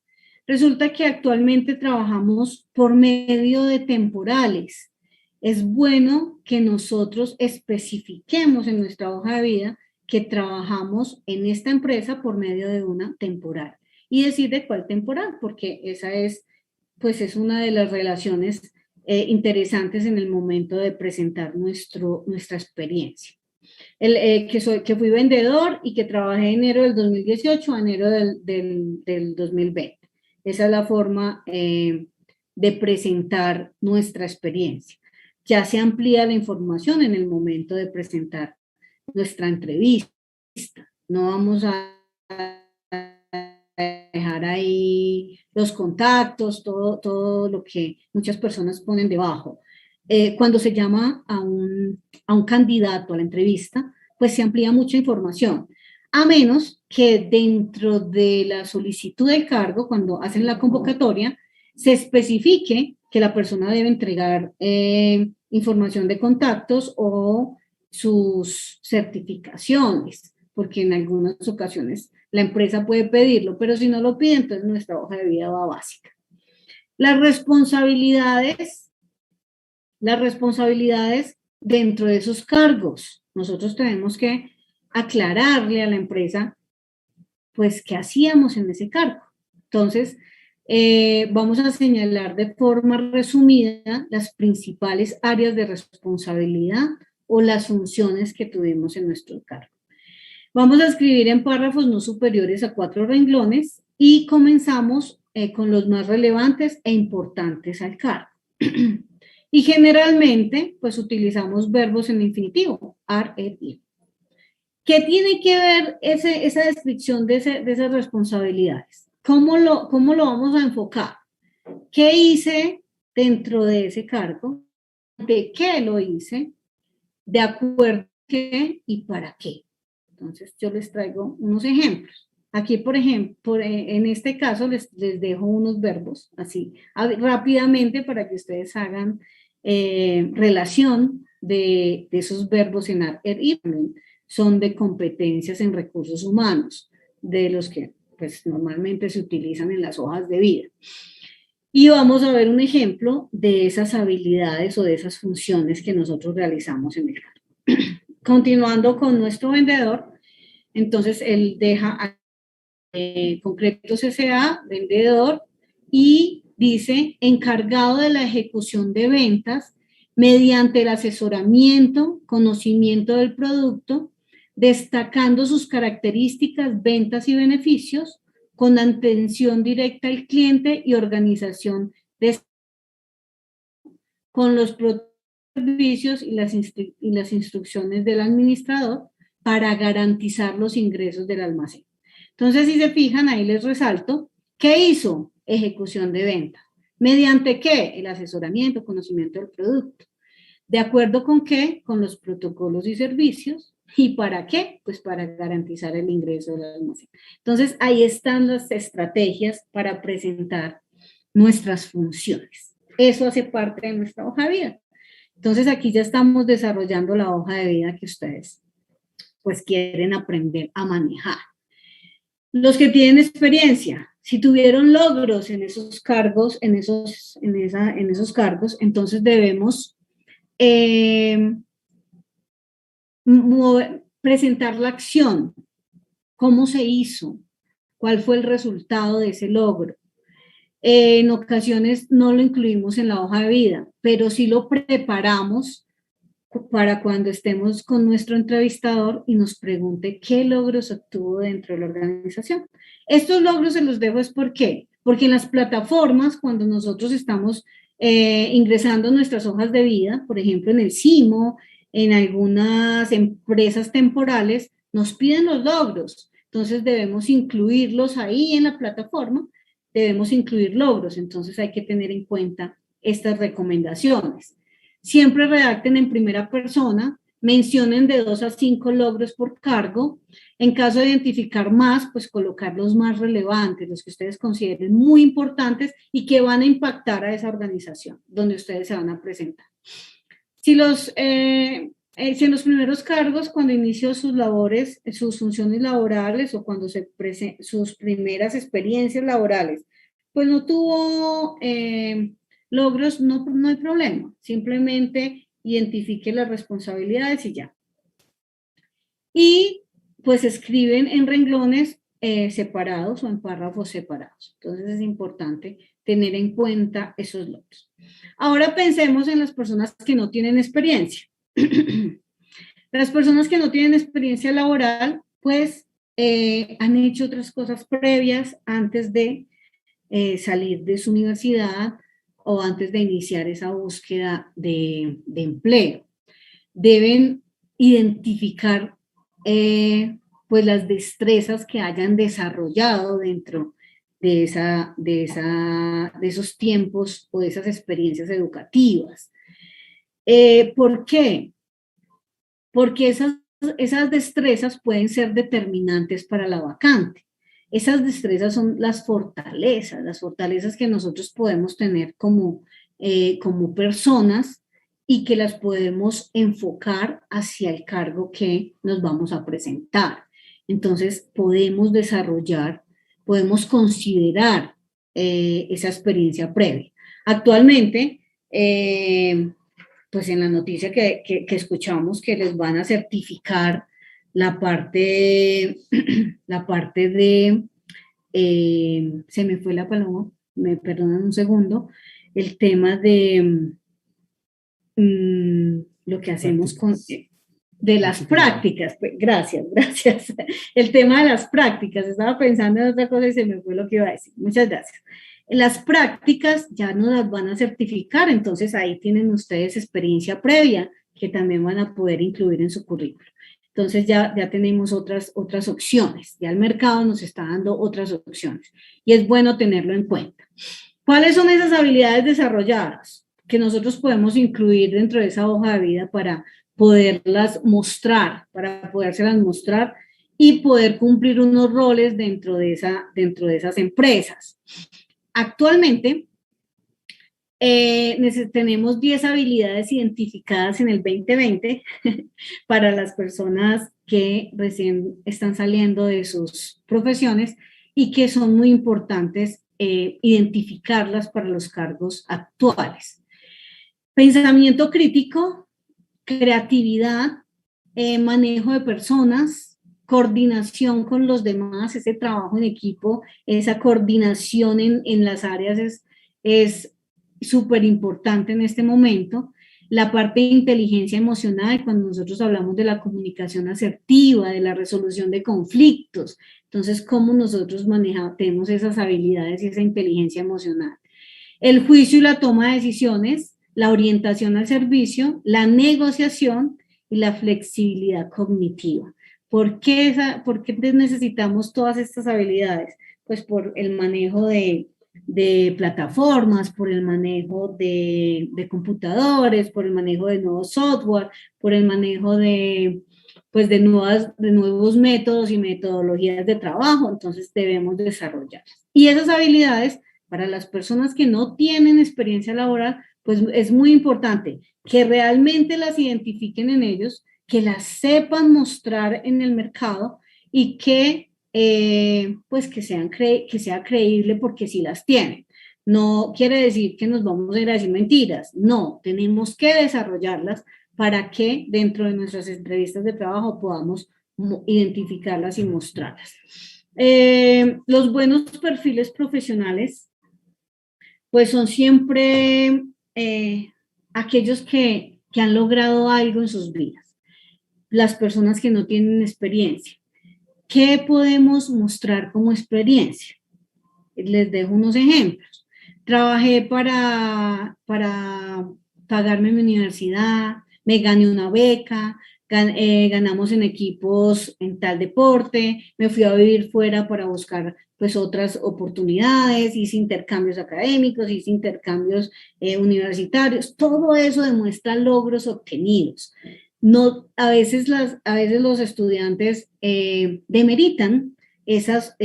Resulta que actualmente trabajamos por medio de temporales. Es bueno que nosotros especifiquemos en nuestra hoja de vida que trabajamos en esta empresa por medio de una temporal y decir de cuál temporal, porque esa es, pues es una de las relaciones interesantes en el momento de presentar nuestra experiencia. Que fui vendedor y que trabajé de enero del 2018 a enero del 2020. Esa es la forma de presentar nuestra experiencia. Ya se amplía la información en el momento de presentar nuestra entrevista. No vamos a dejar ahí los contactos, todo lo que muchas personas ponen debajo. Cuando se llama a un candidato a la entrevista, pues se amplía mucha información, a menos que dentro de la solicitud del cargo, cuando hacen la convocatoria, se especifique que la persona debe entregar información de contactos o sus certificaciones, porque en algunas ocasiones la empresa puede pedirlo, pero si no lo pide, entonces nuestra hoja de vida va básica. Las responsabilidades dentro de esos cargos. Nosotros tenemos que aclararle a la empresa, pues, qué hacíamos en ese cargo. Entonces, vamos a señalar de forma resumida las principales áreas de responsabilidad o las funciones que tuvimos en nuestro cargo. Vamos a escribir en párrafos no superiores a 4 renglones y comenzamos con los más relevantes e importantes al cargo. Y generalmente, pues utilizamos verbos en infinitivo, are, ir. ¿Qué tiene que ver esa descripción de esas responsabilidades? ¿Cómo lo vamos a enfocar? ¿Qué hice dentro de ese cargo? ¿De qué lo hice? ¿De acuerdo a qué y para qué? Entonces, yo les traigo unos ejemplos. Aquí, por ejemplo, en este caso, les dejo unos verbos, así, rápidamente, para que ustedes hagan relación de esos verbos en ARER. Son de competencias en recursos humanos, de los que pues, normalmente se utilizan en las hojas de vida. Y vamos a ver un ejemplo de esas habilidades o de esas funciones que nosotros realizamos en el cargo. Continuando con nuestro vendedor, entonces él deja Concretos S.A., vendedor, y dice encargado de la ejecución de ventas mediante el asesoramiento, conocimiento del producto, destacando sus características, ventas y beneficios, con atención directa al cliente y organización con los servicios y las instrucciones del administrador para garantizar los ingresos del almacén. Entonces, si se fijan, ahí les resalto, ¿qué hizo? Ejecución de venta. ¿Mediante qué? El asesoramiento, conocimiento del producto. ¿De acuerdo con qué? Con los protocolos y servicios. ¿Y para qué? Pues para garantizar el ingreso del almacén. Entonces, ahí están las estrategias para presentar nuestras funciones. Eso hace parte de nuestra hoja de vida. Entonces, aquí ya estamos desarrollando la hoja de vida que ustedes pues quieren aprender a manejar. Los que tienen experiencia, si tuvieron logros en esos cargos, en esos cargos, entonces debemos presentar la acción, cómo se hizo, cuál fue el resultado de ese logro. En ocasiones no lo incluimos en la hoja de vida, pero sí lo preparamos para cuando estemos con nuestro entrevistador y nos pregunte qué logros obtuvo dentro de la organización. Estos logros se los dejo es ¿por qué? Porque en las plataformas, cuando nosotros estamos ingresando nuestras hojas de vida, por ejemplo en el CIMO, en algunas empresas temporales, nos piden los logros. Entonces debemos incluirlos ahí en la plataforma, debemos incluir logros. Entonces hay que tener en cuenta estas recomendaciones. Siempre redacten en primera persona, mencionen de 2 a 5 logros por cargo. En caso de identificar más, pues colocar los más relevantes, los que ustedes consideren muy importantes y que van a impactar a esa organización donde ustedes se van a presentar. Si en los primeros cargos, cuando inició sus labores, sus funciones laborales o cuando sus primeras experiencias laborales, pues no tuvo logros, no hay problema. Simplemente identifique las responsabilidades y ya. Y pues escriben en renglones separados o en párrafos separados. Entonces es importante tener en cuenta esos logros. Ahora pensemos en las personas que no tienen experiencia. Las personas que no tienen experiencia laboral, pues han hecho otras cosas previas antes de salir de su universidad o antes de iniciar esa búsqueda de empleo. Deben identificar pues las destrezas que hayan desarrollado dentro de esos tiempos o de esas experiencias educativas. ¿Por qué? Porque esas destrezas pueden ser determinantes para la vacante. Esas destrezas son las fortalezas que nosotros podemos tener como personas y que las podemos enfocar hacia el cargo que nos vamos a presentar. Entonces podemos desarrollar, podemos considerar esa experiencia previa. Actualmente, pues en la noticia que escuchamos que les van a certificar la parte de, se me fue la palabra, me perdonan un segundo, el tema de lo que hacemos de las prácticas. Gracias. El tema de las prácticas, estaba pensando en otra cosa y se me fue lo que iba a decir. Muchas gracias. Las prácticas ya nos las van a certificar, entonces ahí tienen ustedes experiencia previa que también van a poder incluir en su currículo. Entonces ya tenemos otras opciones, ya el mercado nos está dando otras opciones y es bueno tenerlo en cuenta. ¿Cuáles son esas habilidades desarrolladas que nosotros podemos incluir dentro de esa hoja de vida para poderlas mostrar, y poder cumplir unos roles dentro de esas empresas? Actualmente, tenemos 10 habilidades identificadas en el 2020 para las personas que recién están saliendo de sus profesiones y que son muy importantes identificarlas para los cargos actuales. Pensamiento crítico, creatividad, manejo de personas, coordinación con los demás, ese trabajo en equipo, esa coordinación en las áreas es súper importante en este momento. La parte de inteligencia emocional, cuando nosotros hablamos de la comunicación asertiva, de la resolución de conflictos, entonces cómo nosotros tenemos esas habilidades y esa inteligencia emocional. El juicio y la toma de decisiones, la orientación al servicio, la negociación y la flexibilidad cognitiva. ¿Por qué necesitamos todas estas habilidades? Pues por el manejo de plataformas, por el manejo de computadores, por el manejo de nuevos software, por el manejo de nuevos métodos y metodologías de trabajo. Entonces debemos desarrollarlas. Y esas habilidades, para las personas que no tienen experiencia laboral, pues es muy importante que realmente las identifiquen en ellos, que las sepan mostrar en el mercado y que sea creíble porque sí las tienen. No quiere decir que nos vamos a ir a decir mentiras, no, tenemos que desarrollarlas para que dentro de nuestras entrevistas de trabajo podamos identificarlas y mostrarlas. Los buenos perfiles profesionales, pues son siempre aquellos que han logrado algo en sus vidas, las personas que no tienen experiencia. ¿Qué podemos mostrar como experiencia? Les dejo unos ejemplos. Trabajé para pagarme mi universidad, me gané una beca, ganamos en equipos en tal deporte, me fui a vivir fuera para buscar pues otras oportunidades, hice intercambios académicos, hice intercambios universitarios, todo eso demuestra logros obtenidos. No, a veces los estudiantes demeritan esas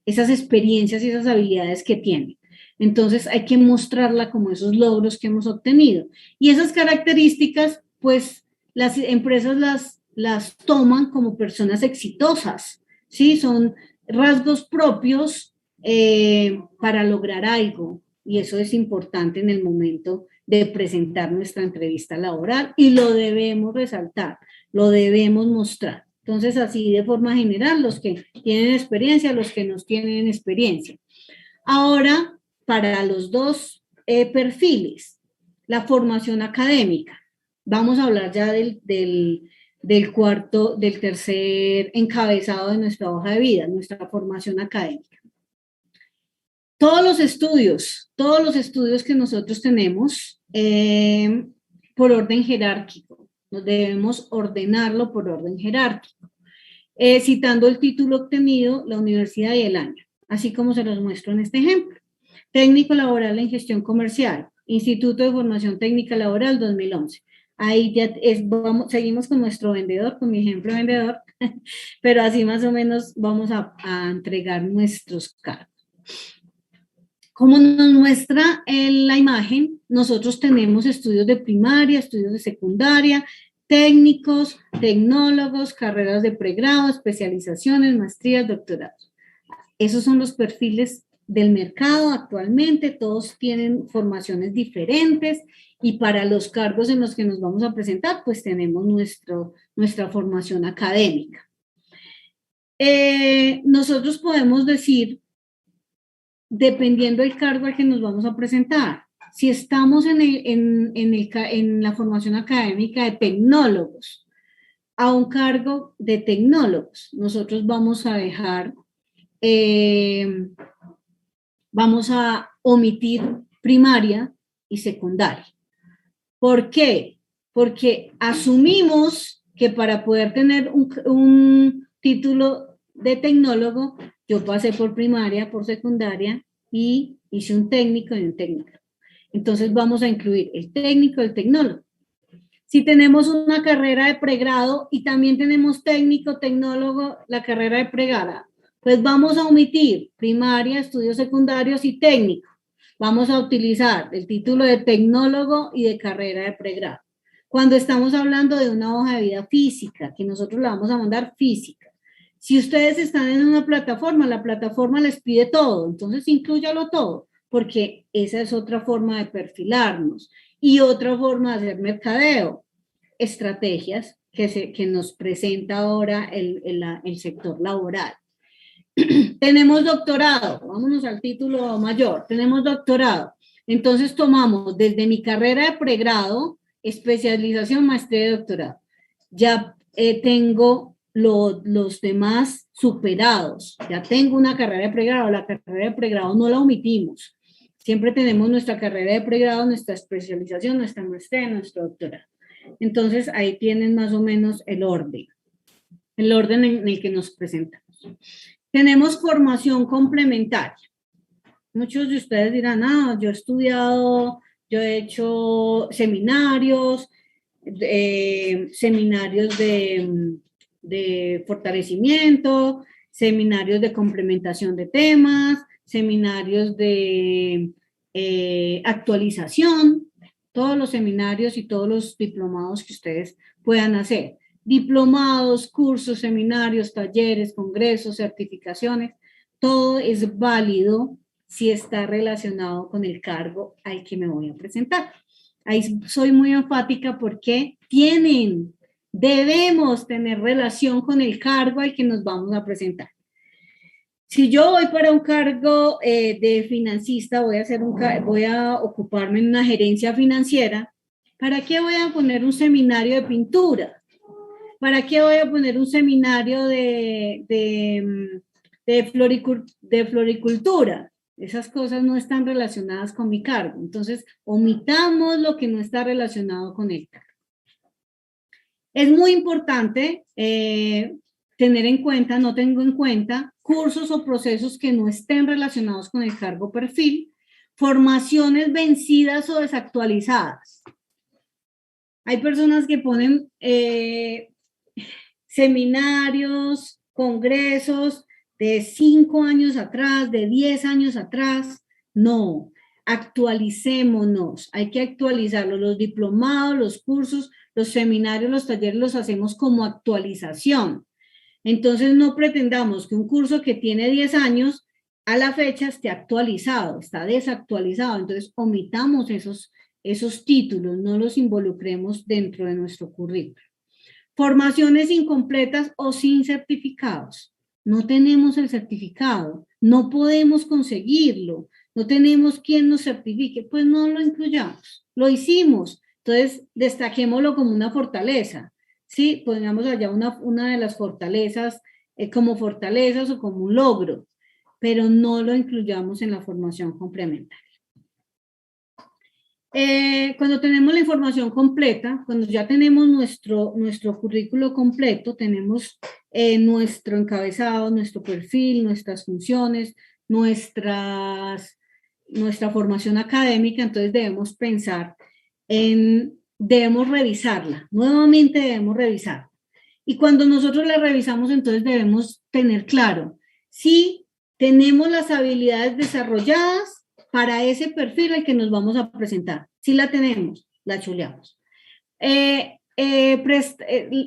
experiencias y esas habilidades que tienen. Entonces hay que mostrarla como esos logros que hemos obtenido. Y esas características, pues las empresas las toman como personas exitosas, ¿sí? Son rasgos propios para lograr algo. Y eso es importante en el momento de presentar nuestra entrevista laboral y lo debemos resaltar, lo debemos mostrar. Entonces, así de forma general, los que tienen experiencia, los que no tienen experiencia. Ahora, para los dos perfiles, la formación académica. Vamos a hablar ya del tercer encabezado de nuestra hoja de vida, nuestra formación académica. Todos los estudios que nosotros tenemos por orden jerárquico, nos debemos ordenarlo por orden jerárquico, citando el título obtenido, la universidad y el año, así como se los muestro en este ejemplo. Técnico laboral en gestión comercial, Instituto de Formación Técnica Laboral 2011. Ahí ya seguimos con nuestro vendedor, con mi ejemplo vendedor, pero así más o menos vamos a entregar nuestros cargos. Como nos muestra en la imagen, nosotros tenemos estudios de primaria, estudios de secundaria, técnicos, tecnólogos, carreras de pregrado, especializaciones, maestrías, doctorados. Esos son los perfiles del mercado actualmente, todos tienen formaciones diferentes y para los cargos en los que nos vamos a presentar, pues tenemos nuestra formación académica. Nosotros podemos decir, dependiendo del cargo al que nos vamos a presentar, si estamos en la formación académica de tecnólogos, a un cargo de tecnólogos, nosotros vamos a dejar, vamos a omitir primaria y secundaria. ¿Por qué? Porque asumimos que para poder tener un título de tecnólogo, yo pasé por primaria, por secundaria y hice un técnico y un técnico. Entonces vamos a incluir el técnico y el tecnólogo. Si tenemos una carrera de pregrado y también tenemos técnico, tecnólogo, la carrera de pregrado, pues vamos a omitir primaria, estudios secundarios y técnico. Vamos a utilizar el título de tecnólogo y de carrera de pregrado. Cuando estamos hablando de una hoja de vida física, que nosotros la vamos a mandar física. Si ustedes están en una plataforma, la plataforma les pide todo, entonces inclúyalo todo, porque esa es otra forma de perfilarnos y otra forma de hacer mercadeo, estrategias que nos presenta ahora el sector laboral. Tenemos doctorado, vámonos al título mayor, tenemos doctorado, entonces tomamos desde mi carrera de pregrado, especialización, maestría y doctorado. Ya tengo los demás superados, ya tengo una carrera de pregrado, la carrera de pregrado no la omitimos, siempre tenemos nuestra carrera de pregrado, nuestra especialización, nuestra maestría, nuestro doctorado. Entonces ahí tienen más o menos el orden en el que nos presentamos. Tenemos formación complementaria. Muchos de ustedes dirán, yo he estudiado, yo he hecho seminarios, seminarios de fortalecimiento, seminarios de complementación de temas, seminarios de actualización, todos los seminarios y todos los diplomados que ustedes puedan hacer. Diplomados, cursos, seminarios, talleres, congresos, certificaciones, todo es válido si está relacionado con el cargo al que me voy a presentar. Ahí soy muy enfática porque debemos tener relación con el cargo al que nos vamos a presentar. Si yo voy para un cargo de financista, voy a ocuparme en una gerencia financiera, ¿para qué voy a poner un seminario de pintura? ¿Para qué voy a poner un seminario de floricultura? Esas cosas no están relacionadas con mi cargo. Entonces, omitamos lo que no está relacionado con el cargo. Es muy importante tener en cuenta, no tengo en cuenta, cursos o procesos que no estén relacionados con el cargo perfil, formaciones vencidas o desactualizadas. Hay personas que ponen seminarios, congresos de 5 años atrás, de 10 años atrás. No, actualicémonos, hay que actualizarlo. Los diplomados, los cursos, los seminarios, los talleres los hacemos como actualización. Entonces no pretendamos que un curso que tiene 10 años a la fecha esté actualizado, está desactualizado. Entonces omitamos esos títulos, no los involucremos dentro de nuestro currículo. Formaciones incompletas o sin certificados. No tenemos el certificado, no podemos conseguirlo, no tenemos quien nos certifique, pues no lo incluyamos. Lo hicimos, entonces destaquémoslo como una fortaleza. Sí, pongamos allá una de las fortalezas como fortalezas o como un logro, pero no lo incluyamos en la formación complementaria. Cuando tenemos la información completa, cuando ya tenemos nuestro currículo completo, tenemos nuestro encabezado, nuestro perfil, nuestras funciones, nuestra formación académica, entonces debemos pensar debemos revisarla, nuevamente debemos revisarla. Y cuando nosotros la revisamos, entonces debemos tener claro si tenemos las habilidades desarrolladas para ese perfil al que nos vamos a presentar. Si la tenemos, la chuleamos.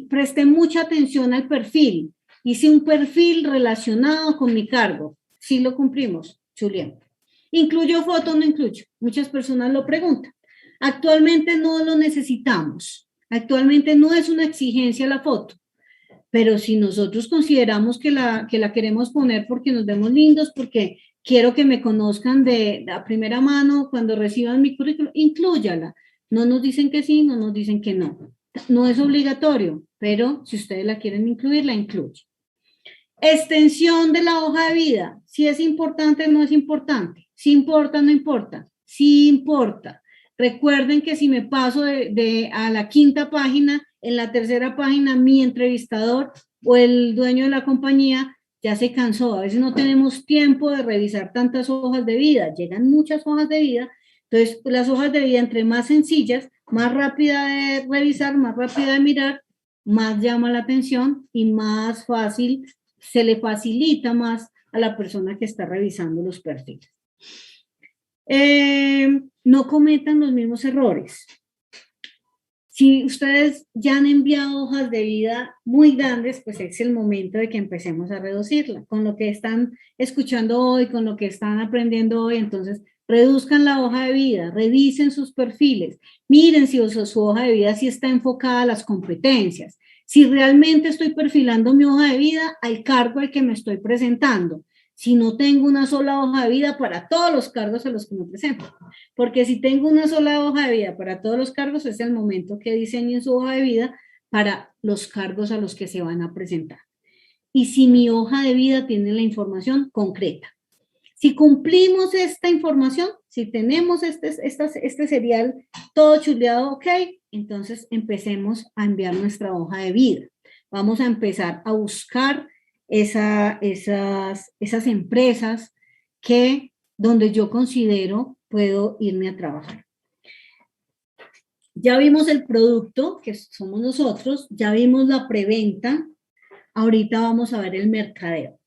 Presté mucha atención al perfil. Hice un perfil relacionado con mi cargo. Si lo cumplimos, chuleamos. ¿Incluyo foto o no incluyo? Muchas personas lo preguntan. Actualmente no lo necesitamos. Actualmente no es una exigencia la foto. Pero si nosotros consideramos que la queremos poner porque nos vemos lindos, porque quiero que me conozcan de a primera mano cuando reciban mi currículum, inclúyala. No nos dicen que sí, no nos dicen que no. No es obligatorio, pero si ustedes la quieren incluir, la incluye. Extensión de la hoja de vida. Si es importante, no es importante. Si importa, no importa. Sí importa. Recuerden que si me paso a la 5ª página, en la 3ª página, mi entrevistador o el dueño de la compañía ya se cansó. A veces no tenemos tiempo de revisar tantas hojas de vida. Llegan muchas hojas de vida. Entonces, las hojas de vida, entre más sencillas, más rápida de revisar, más rápida de mirar, más llama la atención y más fácil, se le facilita más a la persona que está revisando los perfiles. No cometan los mismos errores. Si ustedes ya han enviado hojas de vida muy grandes, pues es el momento de que empecemos a reducirla. Con lo que están escuchando hoy, con lo que están aprendiendo hoy, entonces reduzcan la hoja de vida, revisen sus perfiles, miren si su hoja de vida sí está enfocada a las competencias, si realmente estoy perfilando mi hoja de vida al cargo al que me estoy presentando. Si no tengo una sola hoja de vida para todos los cargos a los que me presento. Porque si tengo una sola hoja de vida para todos los cargos, es el momento que diseñen su hoja de vida para los cargos a los que se van a presentar. Y si mi hoja de vida tiene la información concreta. Si cumplimos esta información, si tenemos este serial todo chuleado, ok, entonces empecemos a enviar nuestra hoja de vida. Vamos a empezar a buscar esas empresas donde yo considero puedo irme a trabajar. Ya vimos el producto, que somos nosotros, ya vimos la preventa, ahorita vamos a ver el mercadeo.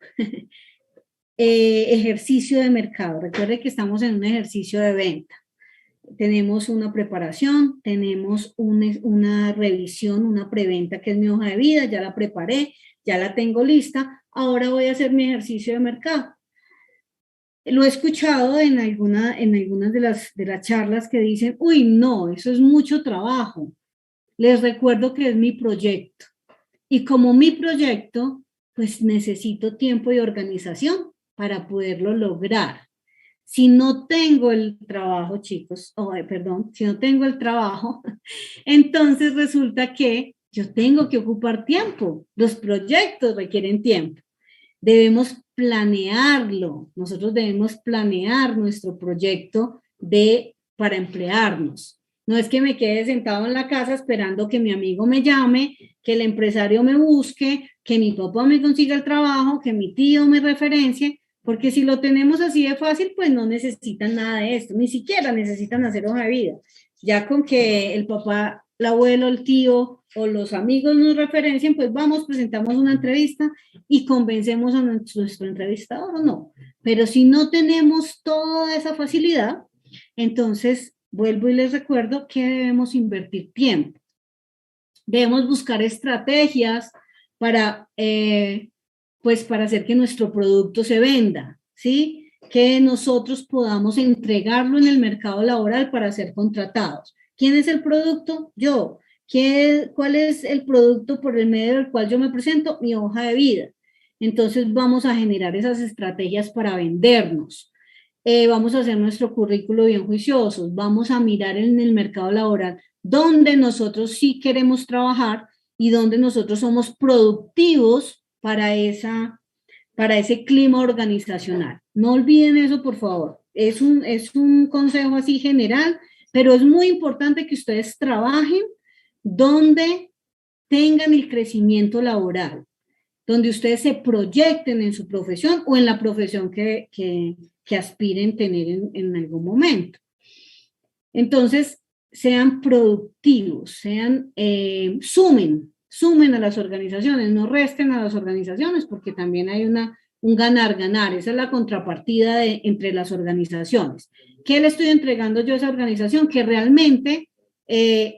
Ejercicio de mercado, recuerde que estamos en un ejercicio de venta. Tenemos una preparación, tenemos una revisión, una preventa que es mi hoja de vida, ya la preparé, ya la tengo lista, ahora voy a hacer mi ejercicio de mercado. Lo he escuchado en algunas de las charlas que dicen, uy, no, eso es mucho trabajo. Les recuerdo que es mi proyecto. Y como mi proyecto, pues necesito tiempo y organización para poderlo lograr. Si no tengo el trabajo, chicos, perdón, si no tengo el trabajo, entonces resulta que yo tengo que ocupar tiempo. Los proyectos requieren tiempo. Debemos planearlo. Nosotros debemos planear nuestro proyecto para emplearnos. No es que me quede sentado en la casa esperando que mi amigo me llame, que el empresario me busque, que mi papá me consiga el trabajo, que mi tío me referencie, porque si lo tenemos así de fácil, pues no necesitan nada de esto, ni siquiera necesitan hacer hoja de vida. Ya con que el papá, el abuelo, el tío o los amigos nos referencien, pues vamos, presentamos una entrevista y convencemos a nuestro entrevistador o no. Pero si no tenemos toda esa facilidad, entonces vuelvo y les recuerdo que debemos invertir tiempo. Debemos buscar estrategias para, pues para hacer que nuestro producto se venda, ¿sí? Que nosotros podamos entregarlo en el mercado laboral para ser contratados. ¿Quién es el producto? Yo. ¿Cuál es el producto por el medio del cual yo me presento? Mi hoja de vida. Entonces vamos a generar esas estrategias para vendernos. Vamos a hacer nuestro currículo bien juiciosos, vamos a mirar en el mercado laboral donde nosotros sí queremos trabajar y donde nosotros somos productivos para ese clima organizacional. No olviden eso, por favor. Es un consejo así general, pero es muy importante que ustedes trabajen donde tengan el crecimiento laboral, donde ustedes se proyecten en su profesión o en la profesión que aspiren tener en algún momento. Entonces, sean productivos, sumen a las organizaciones, no resten a las organizaciones, porque también hay un ganar-ganar, esa es la contrapartida entre las organizaciones. ¿Qué le estoy entregando yo a esa organización? Que realmente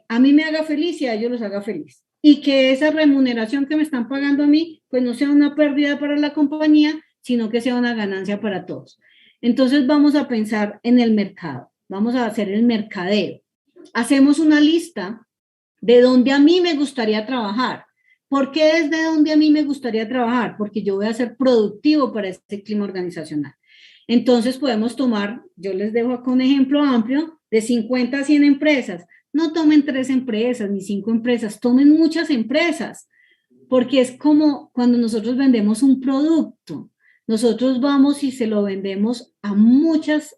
a mí me haga feliz y a ellos los haga feliz. Y que esa remuneración que me están pagando a mí, pues no sea una pérdida para la compañía, sino que sea una ganancia para todos. Entonces vamos a pensar en el mercado, vamos a hacer el mercadeo. Hacemos una lista de dónde a mí me gustaría trabajar. ¿Por qué es de dónde a mí me gustaría trabajar? Porque yo voy a ser productivo para este clima organizacional. Entonces podemos tomar, yo les dejo acá un ejemplo amplio, de 50 a 100 empresas. No tomen 3 empresas ni 5 empresas, tomen muchas empresas, porque es como cuando nosotros vendemos un producto. Nosotros vamos y se lo vendemos a muchos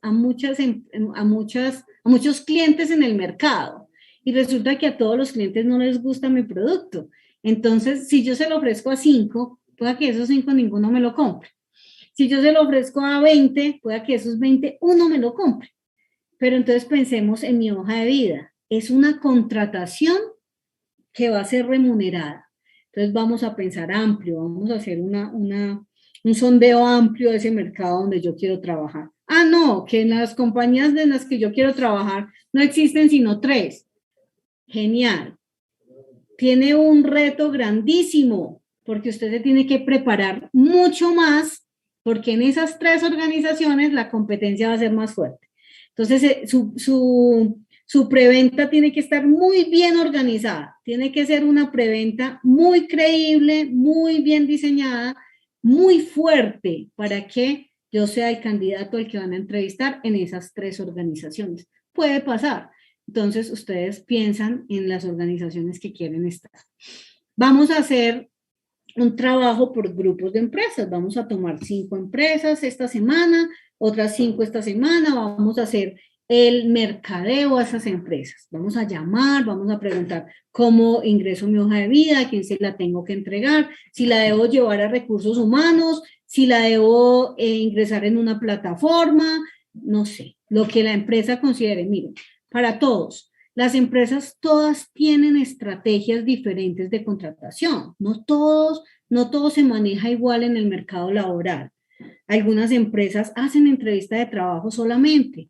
clientes en el mercado. Y resulta que a todos los clientes no les gusta mi producto. Entonces, si yo se lo ofrezco a 5, pueda que esos 5 ninguno me lo compre. Si yo se lo ofrezco a 20, pueda que esos 20 uno me lo compre. Pero entonces pensemos en mi hoja de vida. Es una contratación que va a ser remunerada. Entonces vamos a pensar amplio, vamos a hacer un sondeo amplio de ese mercado donde yo quiero trabajar. Ah, no, que en las compañías de las que yo quiero trabajar no existen sino 3. Genial. Tiene un reto grandísimo porque usted se tiene que preparar mucho más porque en esas 3 organizaciones la competencia va a ser más fuerte. Entonces, su preventa tiene que estar muy bien organizada, tiene que ser una preventa muy creíble, muy bien diseñada, muy fuerte para que yo sea el candidato al que van a entrevistar en esas 3 organizaciones. Puede pasar. Entonces, ustedes piensan en las organizaciones que quieren estar. Vamos a hacer un trabajo por grupos de empresas. Vamos a tomar 5 empresas esta semana, otras 5 esta semana. Vamos a hacer el mercadeo a esas empresas. Vamos a llamar, vamos a preguntar cómo ingreso mi hoja de vida, a quién se la tengo que entregar, si la debo llevar a recursos humanos, si la debo ingresar en una plataforma, no sé, lo que la empresa considere. Miren, para todos, las empresas todas tienen estrategias diferentes de contratación. No todo se maneja igual en el mercado laboral. Algunas empresas hacen entrevista de trabajo solamente,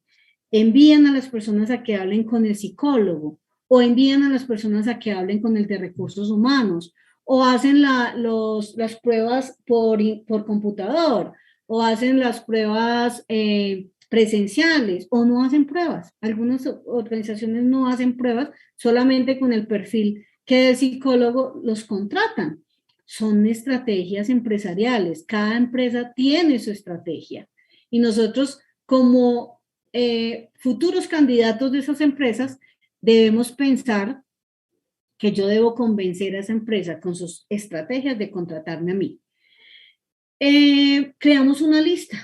envían a las personas a que hablen con el psicólogo o envían a las personas a que hablen con el de recursos humanos o hacen las pruebas por computador o hacen las pruebas presenciales o no hacen pruebas. Algunas organizaciones no hacen pruebas, solamente con el perfil que el psicólogo los contratan. Son estrategias empresariales, cada empresa tiene su estrategia y nosotros como futuros candidatos de esas empresas debemos pensar que yo debo convencer a esa empresa con sus estrategias de contratarme a mí. Creamos una lista.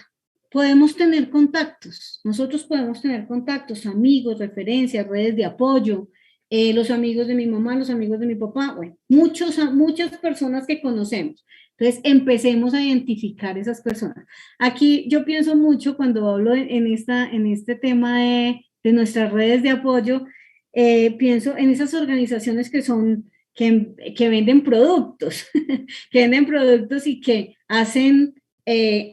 Podemos tener contactos. Nosotros podemos tener contactos, amigos, referencias, redes de apoyo, los amigos de mi mamá, los amigos de mi papá, bueno, muchas personas que conocemos. Entonces, empecemos a identificar esas personas. Aquí yo pienso mucho cuando hablo en este tema de nuestras redes de apoyo, pienso en esas organizaciones que venden productos, que venden productos y que hacen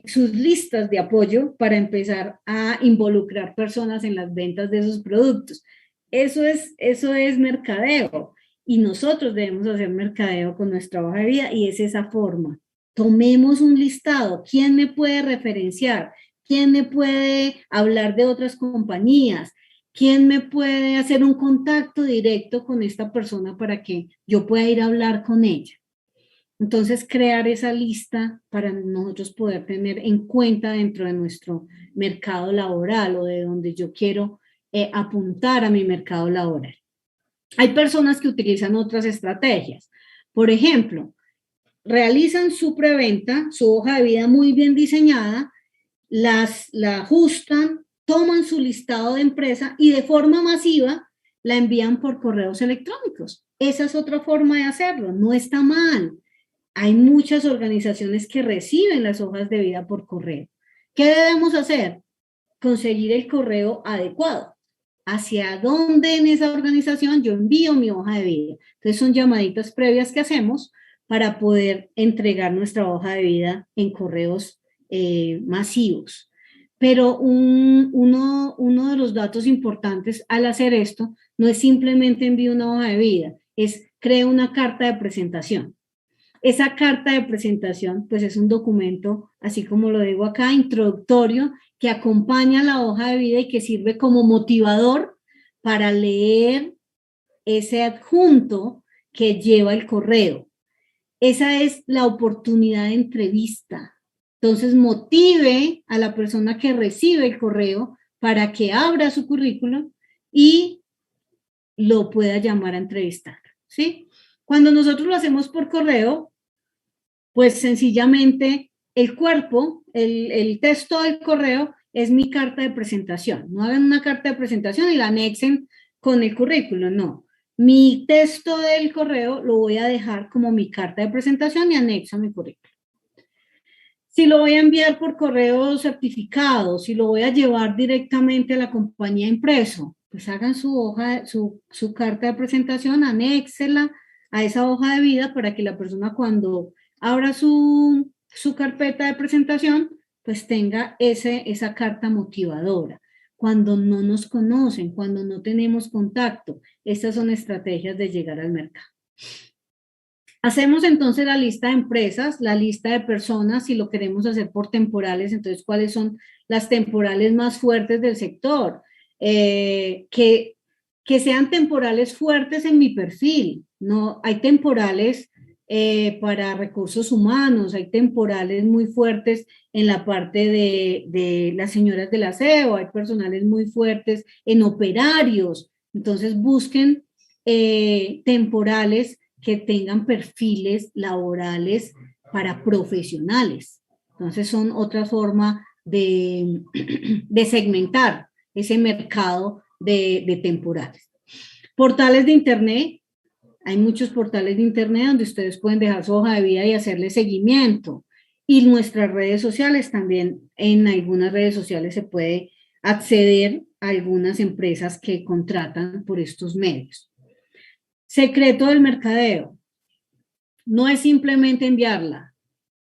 sus listas de apoyo para empezar a involucrar personas en las ventas de esos productos. Eso es mercadeo y nosotros debemos hacer mercadeo con nuestra hoja de vida y es esa forma. Tomemos un listado. ¿Quién me puede referenciar? ¿Quién me puede hablar de otras compañías? ¿Quién me puede hacer un contacto directo con esta persona para que yo pueda ir a hablar con ella? Entonces, crear esa lista para nosotros poder tener en cuenta dentro de nuestro mercado laboral o de donde yo quiero apuntar a mi mercado laboral. Hay personas que utilizan otras estrategias. Por ejemplo, realizan su preventa, su hoja de vida muy bien diseñada, la ajustan, toman su listado de empresa y de forma masiva la envían por correos electrónicos. Esa es otra forma de hacerlo, no está mal. Hay muchas organizaciones que reciben las hojas de vida por correo. ¿Qué debemos hacer? Conseguir el correo adecuado. ¿Hacia dónde en esa organización yo envío mi hoja de vida? Entonces son llamaditas previas que hacemos para poder entregar nuestra hoja de vida en correos masivos. Pero uno de los datos importantes al hacer esto no es simplemente envío una hoja de vida, es creo una carta de presentación. Esa carta de presentación, pues es un documento, así como lo digo acá, introductorio, que acompaña la hoja de vida y que sirve como motivador para leer ese adjunto que lleva el correo. Esa es la oportunidad de entrevista. Entonces, motive a la persona que recibe el correo para que abra su currículum y lo pueda llamar a entrevistar, ¿sí? Cuando nosotros lo hacemos por correo, pues sencillamente el cuerpo, el texto del correo es mi carta de presentación. No hagan una carta de presentación y la anexen con el currículum, no. Mi texto del correo lo voy a dejar como mi carta de presentación y anexo a mi currículum. Si lo voy a enviar por correo certificado, si lo voy a llevar directamente a la compañía impreso, pues hagan su hoja, su carta de presentación, anéxela a esa hoja de vida para que la persona cuando abra su carpeta de presentación, pues tenga esa carta motivadora. Cuando no nos conocen, cuando no tenemos contacto, estas son estrategias de llegar al mercado. Hacemos entonces la lista de empresas, la lista de personas, si lo queremos hacer por temporales, entonces cuáles son las temporales más fuertes del sector, que sean temporales fuertes en mi perfil, no hay temporales para recursos humanos, hay temporales muy fuertes en la parte de las señoras del aseo, hay personales muy fuertes en operarios, entonces busquen temporales que tengan perfiles laborales para profesionales. Entonces son otra forma de segmentar ese mercado de temporales. Portales de internet. Hay muchos portales de internet donde ustedes pueden dejar su hoja de vida y hacerle seguimiento. Y nuestras redes sociales también, en algunas redes sociales se puede acceder a algunas empresas que contratan por estos medios. Secreto del mercadeo. No es simplemente enviarla,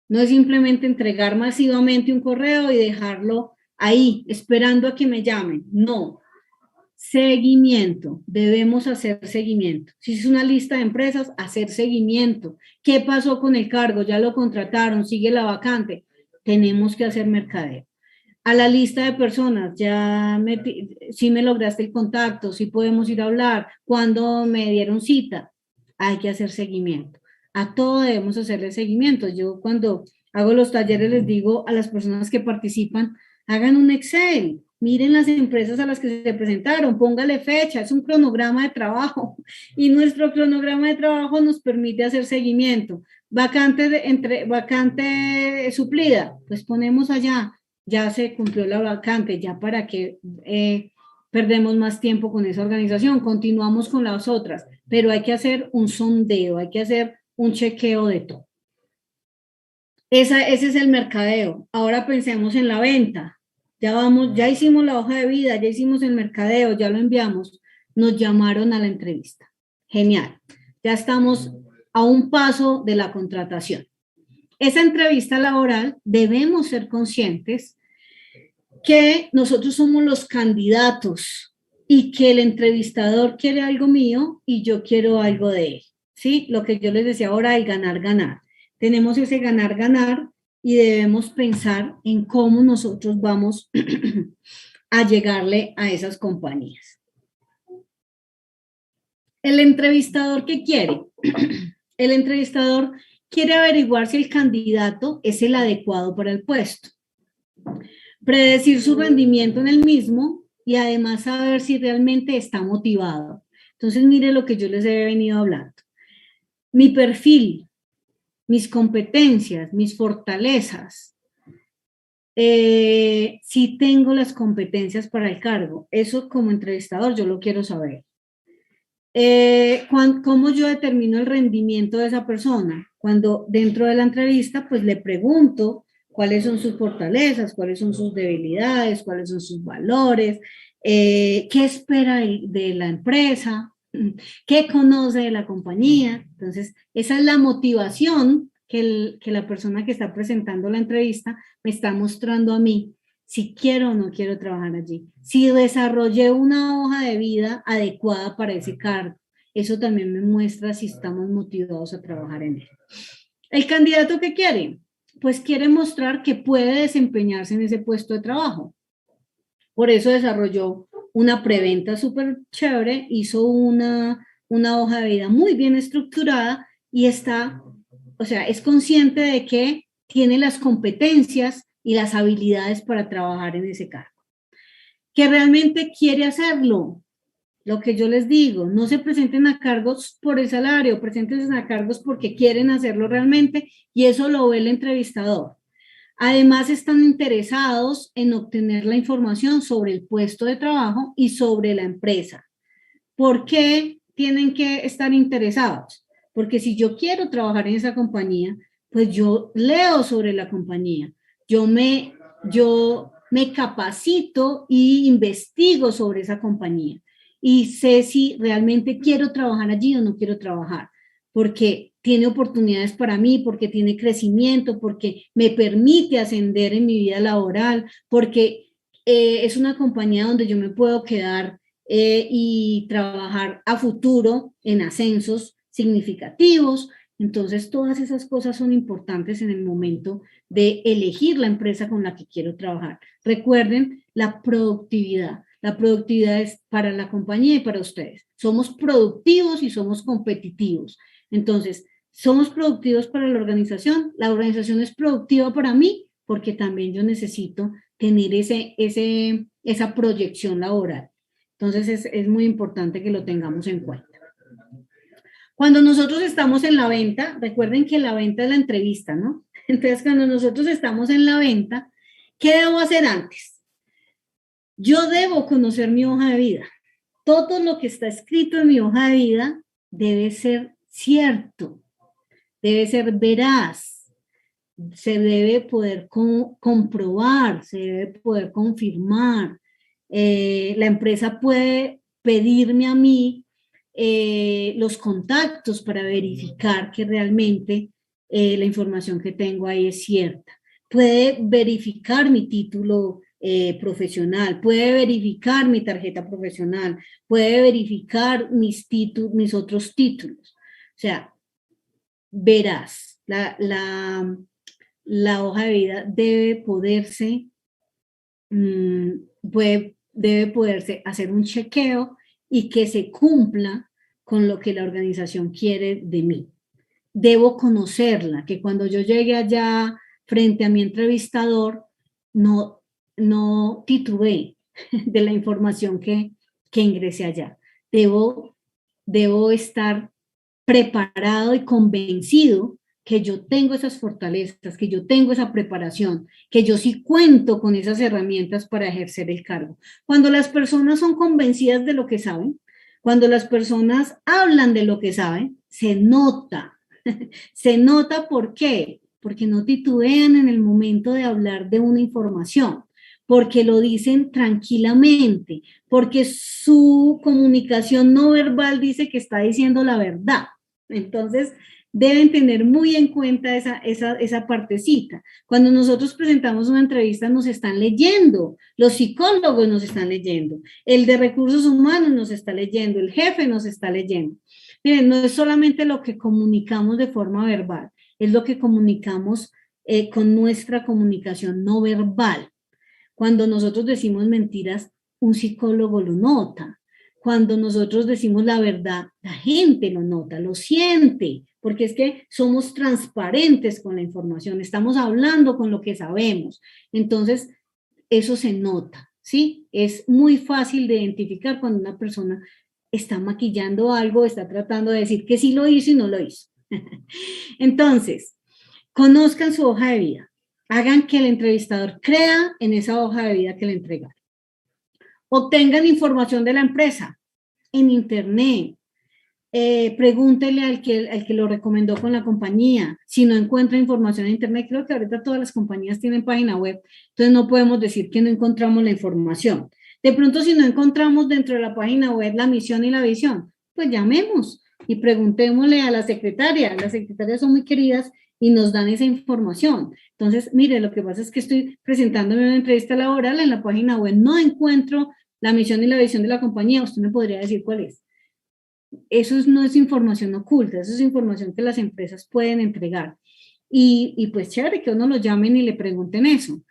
no es simplemente entregar masivamente un correo y dejarlo ahí, esperando a que me llamen. No. Seguimiento, debemos hacer seguimiento. Si es una lista de empresas, hacer seguimiento. ¿Qué pasó con el cargo? ¿Ya lo contrataron? ¿Sigue la vacante? tenemos que hacer mercadeo. A la lista de personas, si me lograste el contacto, si podemos ir a hablar, cuando me dieron cita, hay que hacer seguimiento. A todo debemos hacerle seguimiento. Yo cuando hago los talleres les digo a las personas que participan, hagan un Excel, miren las empresas a las que se presentaron, póngale fecha, es un cronograma de trabajo y nuestro cronograma de trabajo nos permite hacer seguimiento. Vacante suplida, pues ponemos allá, ya se cumplió la vacante, ya para que perdemos más tiempo con esa organización, continuamos con las otras, pero hay que hacer un sondeo, hay que hacer un chequeo de todo. Ese es el mercadeo. Ahora pensemos en la venta. Ya hicimos la hoja de vida, ya hicimos el mercadeo, ya lo enviamos, nos llamaron a la entrevista. Genial. Ya estamos a un paso de la contratación. Esa entrevista laboral debemos ser conscientes que nosotros somos los candidatos y que el entrevistador quiere algo mío y yo quiero algo de él. ¿Sí? Lo que yo les decía ahora, el ganar-ganar. Tenemos ese ganar-ganar y debemos pensar en cómo nosotros vamos a llegarle a esas compañías. El entrevistador, ¿qué quiere? El entrevistador quiere averiguar si el candidato es el adecuado para el puesto, predecir su rendimiento en el mismo y además saber si realmente está motivado. Entonces, mire lo que yo les he venido hablando. Mi perfil, mis competencias, mis fortalezas, si tengo las competencias para el cargo. Eso como entrevistador yo lo quiero saber. ¿Cómo yo determino el rendimiento de esa persona? Cuando dentro de la entrevista pues le pregunto cuáles son sus fortalezas, cuáles son sus debilidades, cuáles son sus valores, qué espera de la empresa, qué conoce de la compañía. Entonces, esa es la motivación que la persona que está presentando la entrevista me está mostrando a mí, si quiero o no quiero trabajar allí, si desarrollé una hoja de vida adecuada para ese cargo. Eso también me muestra si estamos motivados a trabajar en él. ¿El candidato qué quiere? Pues quiere mostrar que puede desempeñarse en ese puesto de trabajo. Por eso desarrolló una preventa súper chévere, hizo una hoja de vida muy bien estructurada y está, o sea, es consciente de que tiene las competencias y las habilidades para trabajar en ese cargo. Que realmente quiere hacerlo. Lo que yo les digo, no se presenten a cargos por el salario, preséntense a cargos porque quieren hacerlo realmente y eso lo ve el entrevistador. Además, están interesados en obtener la información sobre el puesto de trabajo y sobre la empresa. ¿Por qué tienen que estar interesados? Porque si yo quiero trabajar en esa compañía, pues yo leo sobre la compañía, yo me capacito y investigo sobre esa compañía y sé si realmente quiero trabajar allí o no quiero trabajar, porque tiene oportunidades para mí, porque tiene crecimiento, porque me permite ascender en mi vida laboral, porque es una compañía donde yo me puedo quedar y trabajar a futuro en ascensos significativos. Entonces, todas esas cosas son importantes en el momento de elegir la empresa con la que quiero trabajar. Recuerden la productividad. La productividad es para la compañía y para ustedes. Somos productivos y somos competitivos. Entonces, somos productivos para la organización es productiva para mí porque también yo necesito tener esa proyección laboral. Entonces, es muy importante que lo tengamos en cuenta. Cuando nosotros estamos en la venta, recuerden que la venta es la entrevista, ¿no? Entonces, cuando nosotros estamos en la venta, ¿qué debo hacer antes? Yo debo conocer mi hoja de vida. Todo lo que está escrito en mi hoja de vida debe ser cierto, debe ser veraz, se debe poder comprobar, se debe poder confirmar. La empresa puede pedirme a mí los contactos para verificar que realmente la información que tengo ahí es cierta. Puede verificar mi título profesional, puede verificar mi tarjeta profesional, puede verificar mis otros títulos. O sea, verás, la hoja de vida debe poderse hacer un chequeo y que se cumpla con lo que la organización quiere de mí. Debo conocerla, que cuando yo llegue allá frente a mi entrevistador, no titubeé de la información que ingresé allá. Debo estar preparado y convencido que yo tengo esas fortalezas, que yo tengo esa preparación, que yo sí cuento con esas herramientas para ejercer el cargo. Cuando las personas son convencidas de lo que saben, cuando las personas hablan de lo que saben, se nota. Se nota, ¿por qué? Porque no titubean en el momento de hablar de una información, porque lo dicen tranquilamente, porque su comunicación no verbal dice que está diciendo la verdad. Entonces, deben tener muy en cuenta esa partecita. Cuando nosotros presentamos una entrevista, nos están leyendo, los psicólogos nos están leyendo, el de recursos humanos nos está leyendo, el jefe nos está leyendo. Miren, no es solamente lo que comunicamos de forma verbal, es lo que comunicamos con nuestra comunicación no verbal. Cuando nosotros decimos mentiras, un psicólogo lo nota. Cuando nosotros decimos la verdad, la gente lo nota, lo siente, porque es que somos transparentes con la información, estamos hablando con lo que sabemos. Entonces, eso se nota, ¿sí? Es muy fácil de identificar cuando una persona está maquillando algo, está tratando de decir que sí lo hizo y no lo hizo. Entonces, conozcan su hoja de vida, hagan que el entrevistador crea en esa hoja de vida que le entregaron. Obtengan información de la empresa en internet. Pregúntele al que lo recomendó con la compañía. Si no encuentra información en internet, creo que ahorita todas las compañías tienen página web, entonces no podemos decir que no encontramos la información. De pronto, si no encontramos dentro de la página web la misión y la visión, pues llamemos y preguntémosle a la secretaria. Las secretarias son muy queridas y nos dan esa información. Entonces, mire, lo que pasa es que estoy presentándome una entrevista laboral, en la página web no encuentro la misión y la visión de la compañía, usted me podría decir cuál es. Eso no es información oculta, eso es información que las empresas pueden entregar. Y pues chévere que uno lo llamen y le pregunten eso.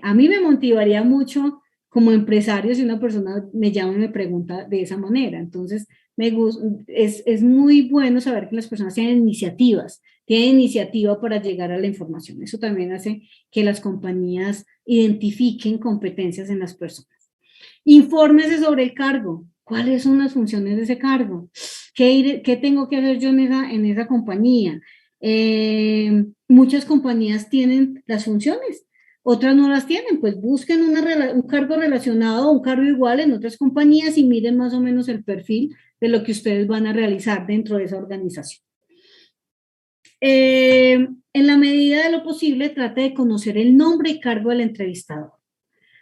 A mí me motivaría mucho como empresario si una persona me llama y me pregunta de esa manera. Entonces, es muy bueno saber que las personas tienen iniciativa para llegar a la información. Eso también hace que las compañías identifiquen competencias en las personas. Infórmese sobre el cargo. ¿Cuáles son las funciones de ese cargo? ¿Qué tengo que hacer yo en esa compañía? Muchas compañías tienen las funciones, otras no las tienen, pues busquen un cargo relacionado o un cargo igual en otras compañías y miren más o menos el perfil de lo que ustedes van a realizar dentro de esa organización. En la medida de lo posible, trate de conocer el nombre y cargo del entrevistador.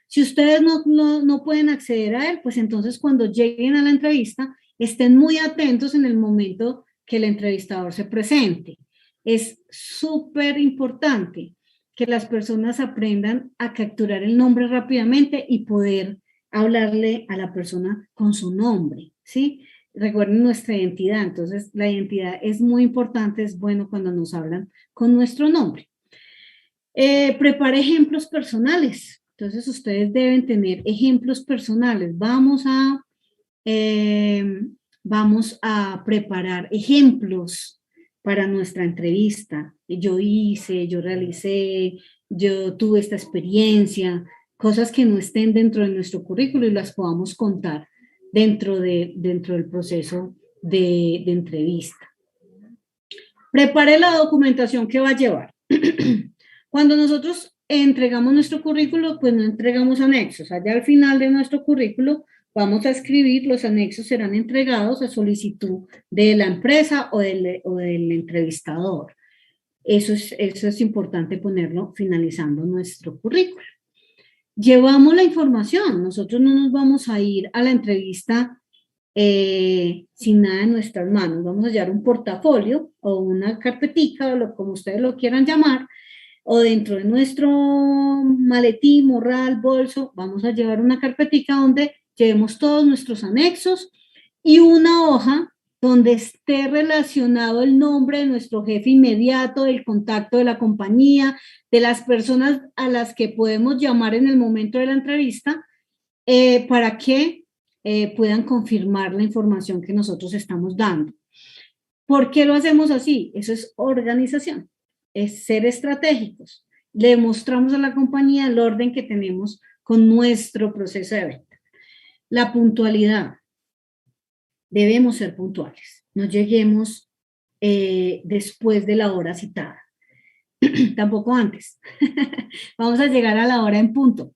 Si ustedes no pueden acceder a él, pues entonces cuando lleguen a la entrevista, estén muy atentos en el momento que el entrevistador se presente. Es súper importante que las personas aprendan a capturar el nombre rápidamente y poder hablarle a la persona con su nombre, ¿sí? Recuerden nuestra identidad, entonces la identidad es muy importante, es bueno cuando nos hablan con nuestro nombre. Prepare ejemplos personales. Entonces, ustedes deben tener ejemplos personales. Vamos a preparar ejemplos para nuestra entrevista. Yo hice, yo realicé, yo tuve esta experiencia, cosas que no estén dentro de nuestro currículo y las podamos contar dentro del proceso de entrevista. Prepare la documentación que va a llevar. Cuando nosotros entregamos nuestro currículo, pues no entregamos anexos. Allá al final de nuestro currículo vamos a escribir, los anexos serán entregados a solicitud de la empresa o del entrevistador. Eso es importante ponerlo finalizando nuestro currículo. Llevamos la información, nosotros no nos vamos a ir a la entrevista sin nada en nuestras manos. Vamos a llevar un portafolio o una carpetica, o como ustedes lo quieran llamar, o dentro de nuestro maletín, morral, bolso, vamos a llevar una carpetica donde llevemos todos nuestros anexos y una hoja donde esté relacionado el nombre de nuestro jefe inmediato, el contacto de la compañía, de las personas a las que podemos llamar en el momento de la entrevista, para que puedan confirmar la información que nosotros estamos dando. ¿Por qué lo hacemos así? Eso es organización, es ser estratégicos. Le mostramos a la compañía el orden que tenemos con nuestro proceso de venta. La puntualidad. Debemos ser puntuales. No lleguemos después de la hora citada. Tampoco antes. Vamos a llegar a la hora en punto.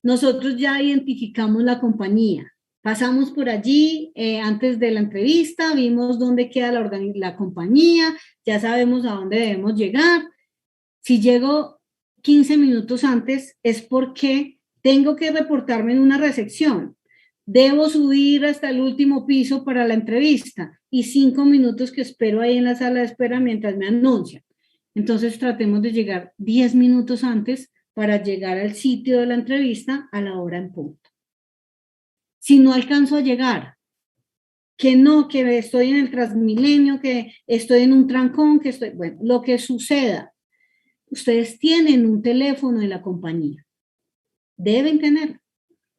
Nosotros ya identificamos la compañía. Pasamos por allí antes de la entrevista, vimos dónde queda la compañía, ya sabemos a dónde debemos llegar. Si llego 15 minutos antes es porque tengo que reportarme en una recepción. Debo subir hasta el último piso para la entrevista y 5 minutos que espero ahí en la sala de espera mientras me anuncian. Entonces tratemos de llegar 10 minutos antes para llegar al sitio de la entrevista a la hora en punto. Si no alcanzo a llegar, que no, que estoy en el Transmilenio, que estoy en un trancón, que estoy, bueno, lo que suceda, ustedes tienen un teléfono de la compañía. Deben tener,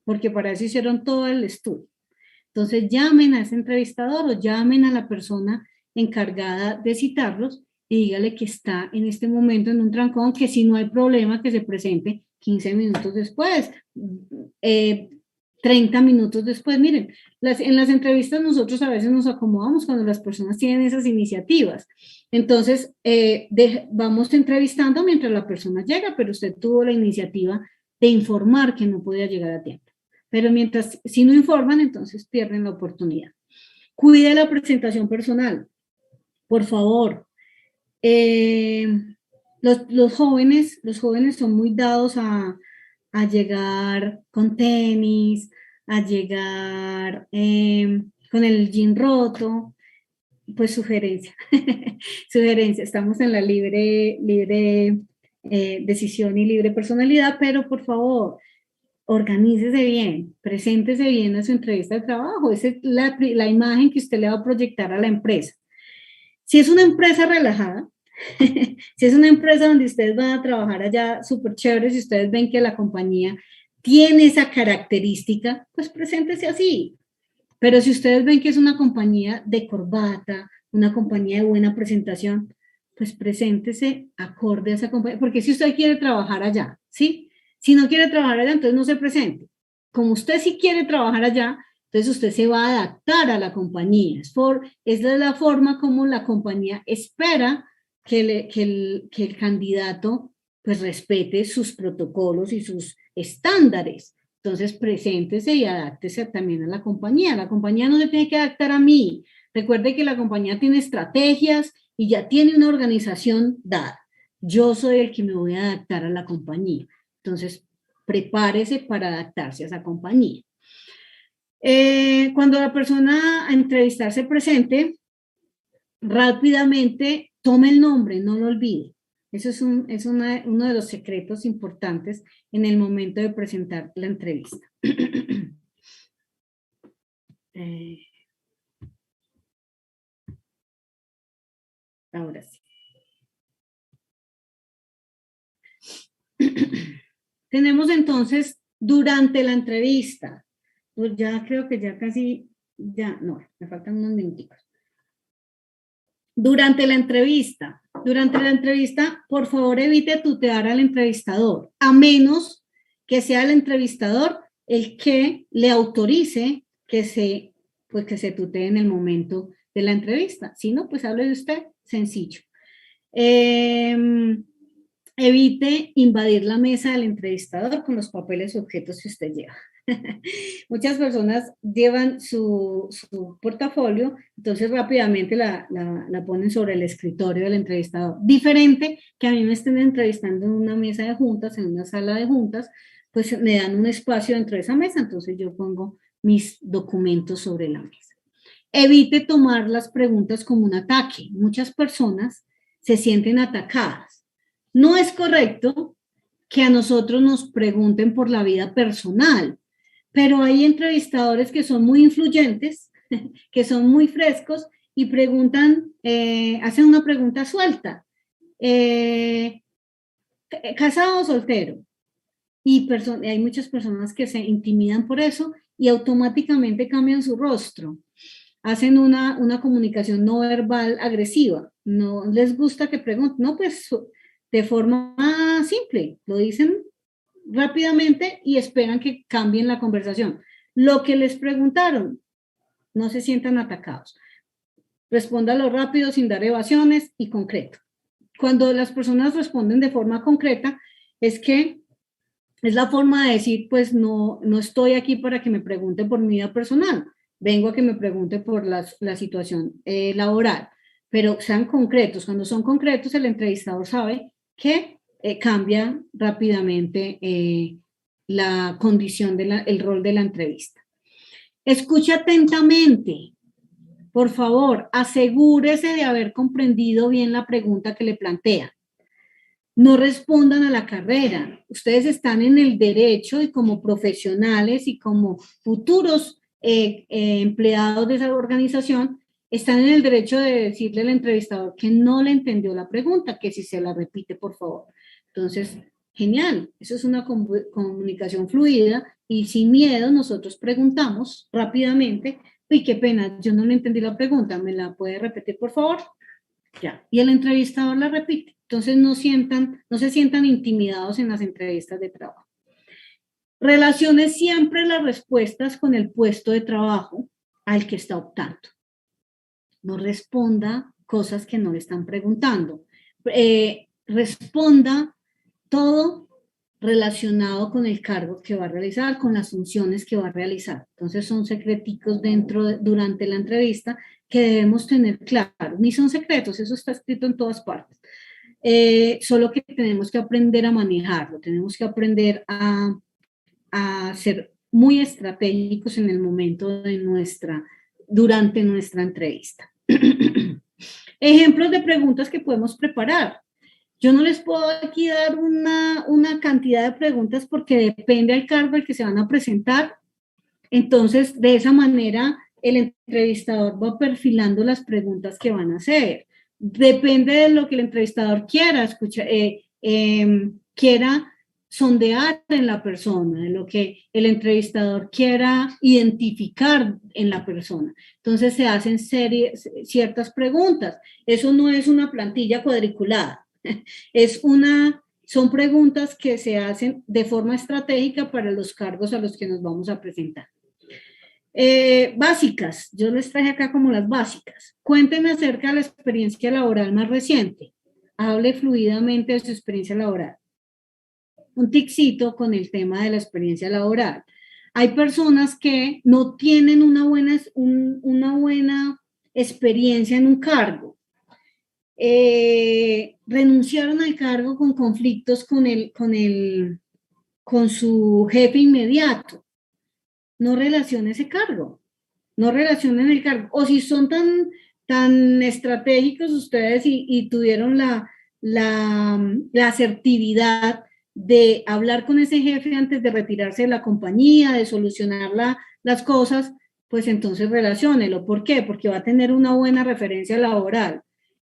porque para eso hicieron todo el estudio. Entonces llamen a ese entrevistador o llamen a la persona encargada de citarlos y dígale que está en este momento en un trancón, que si no hay problema que se presente 15 minutos después, 30 minutos después. Miren, en las entrevistas nosotros a veces nos acomodamos cuando las personas tienen esas iniciativas. Entonces, vamos entrevistando mientras la persona llega, pero usted tuvo la iniciativa de informar que no podía llegar a tiempo. Pero mientras, si no informan, entonces pierden la oportunidad. Cuide la presentación personal, por favor. Los jóvenes son muy dados a llegar con tenis, a llegar con el jean roto. Pues sugerencia, estamos en la libre decisión y libre personalidad, pero por favor, organícese bien, preséntese bien a su entrevista de trabajo. Esa es la imagen que usted le va a proyectar a la empresa. Si es una empresa relajada, si es una empresa donde ustedes van a trabajar allá súper chévere, si ustedes ven que la compañía tiene esa característica, pues preséntese así. Pero si ustedes ven que es una compañía de corbata, una compañía de buena presentación, pues preséntese acorde a esa compañía. Porque si usted quiere trabajar allá, ¿sí? Si no quiere trabajar allá, entonces no se presente. Como usted sí quiere trabajar allá, entonces usted se va a adaptar a la compañía. Es la forma como la compañía espera que el candidato pues respete sus protocolos y sus estándares. Entonces, preséntese y adáptese también a la compañía. La compañía no se tiene que adaptar a mí. Recuerde que la compañía tiene estrategias y ya tiene una organización dada. Yo soy el que me voy a adaptar a la compañía. Entonces, prepárese para adaptarse a esa compañía. Cuando la persona a entrevistar se presente, rápidamente tome el nombre, no lo olvide. Eso es uno de los secretos importantes en el momento de presentar la entrevista. Ahora sí. Tenemos entonces durante la entrevista, pues ya creo que ya casi, no, me faltan unos minuticos. Durante la entrevista, por favor, evite tutear al entrevistador, a menos que sea el entrevistador el que le autorice que se tutee en el momento de la entrevista. Si no, pues hable de usted, sencillo. Evite invadir la mesa del entrevistador con los papeles y objetos que usted lleva. Muchas personas llevan su portafolio, entonces rápidamente la ponen sobre el escritorio del entrevistador. Diferente que a mí me estén entrevistando en una mesa de juntas, en una sala de juntas, pues me dan un espacio dentro de esa mesa, entonces yo pongo mis documentos sobre la mesa. Evite tomar las preguntas como un ataque. Muchas personas se sienten atacadas. No es correcto que a nosotros nos pregunten por la vida personal, pero hay entrevistadores que son muy influyentes que son muy frescos y preguntan, hacen una pregunta suelta. ¿Casado o soltero? Y hay muchas personas que se intimidan por eso y automáticamente cambian su rostro. Hacen una comunicación no verbal agresiva. No les gusta que pregunten, no, pues de forma simple, lo dicen rápidamente y esperan que cambien la conversación. Lo que les preguntaron, no se sientan atacados. Respóndalo rápido, sin dar evasiones y concreto. Cuando las personas responden de forma concreta, es que es la forma de decir, pues no estoy aquí para que me pregunte por mi vida personal, vengo a que me pregunte por la situación laboral, pero sean concretos. Cuando son concretos, el entrevistador sabe que cambia rápidamente la condición, el rol de la entrevista. Escucha atentamente. Por favor, asegúrese de haber comprendido bien la pregunta que le plantea. No respondan a la carrera. Ustedes están en el derecho y como profesionales y como futuros empleados de esa organización, están en el derecho de decirle al entrevistador que no le entendió la pregunta, que si se la repite, por favor. Entonces, genial. Eso es una comunicación fluida y sin miedo nosotros preguntamos rápidamente. Uy, qué pena, yo no le entendí la pregunta. ¿Me la puede repetir, por favor? Ya. Y el entrevistador la repite. Entonces no se sientan intimidados en las entrevistas de trabajo. Relacione siempre las respuestas con el puesto de trabajo al que está optando. No responda cosas que no le están preguntando. Responda todo relacionado con el cargo que va a realizar, con las funciones que va a realizar. Entonces son secreticos durante la entrevista que debemos tener claro. Ni son secretos, eso está escrito en todas partes. Solo que tenemos que aprender a manejarlo, tenemos que aprender a ser muy estratégicos en el momento durante nuestra entrevista. Ejemplos de preguntas que podemos preparar. Yo no les puedo aquí dar una cantidad de preguntas porque depende del cargo al que se van a presentar. Entonces, de esa manera, el entrevistador va perfilando las preguntas que van a hacer. Depende de lo que el entrevistador quiera quiera sondear en la persona, de lo que el entrevistador quiera identificar en la persona. Entonces, se hacen ciertas preguntas. Eso no es una plantilla cuadriculada. Son preguntas que se hacen de forma estratégica para los cargos a los que nos vamos a presentar. Básicas, yo les traje acá como las básicas. Cuéntenme acerca de la experiencia laboral más reciente. Hable fluidamente de su experiencia laboral. Un ticito con el tema de la experiencia laboral. Hay personas que no tienen una buena experiencia en un cargo. Renunciaron al cargo con conflictos con su jefe inmediato. No relacione ese cargo, no relacionen el cargo. O si son tan estratégicos ustedes y tuvieron la asertividad de hablar con ese jefe antes de retirarse de la compañía, de solucionar las cosas, pues entonces relaciónelo. ¿Por qué? Porque va a tener una buena referencia laboral.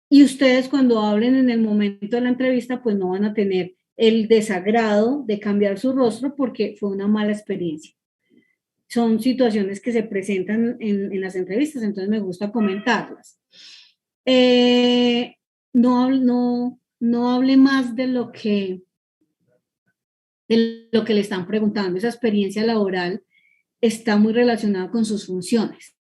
Y ustedes cuando hablen en el momento de la entrevista, pues no van a tener el desagrado de cambiar su rostro porque fue una mala experiencia. Son situaciones que se presentan en las entrevistas, entonces me gusta comentarlas. No hable más de lo que le están preguntando. Esa experiencia laboral está muy relacionada con sus funciones.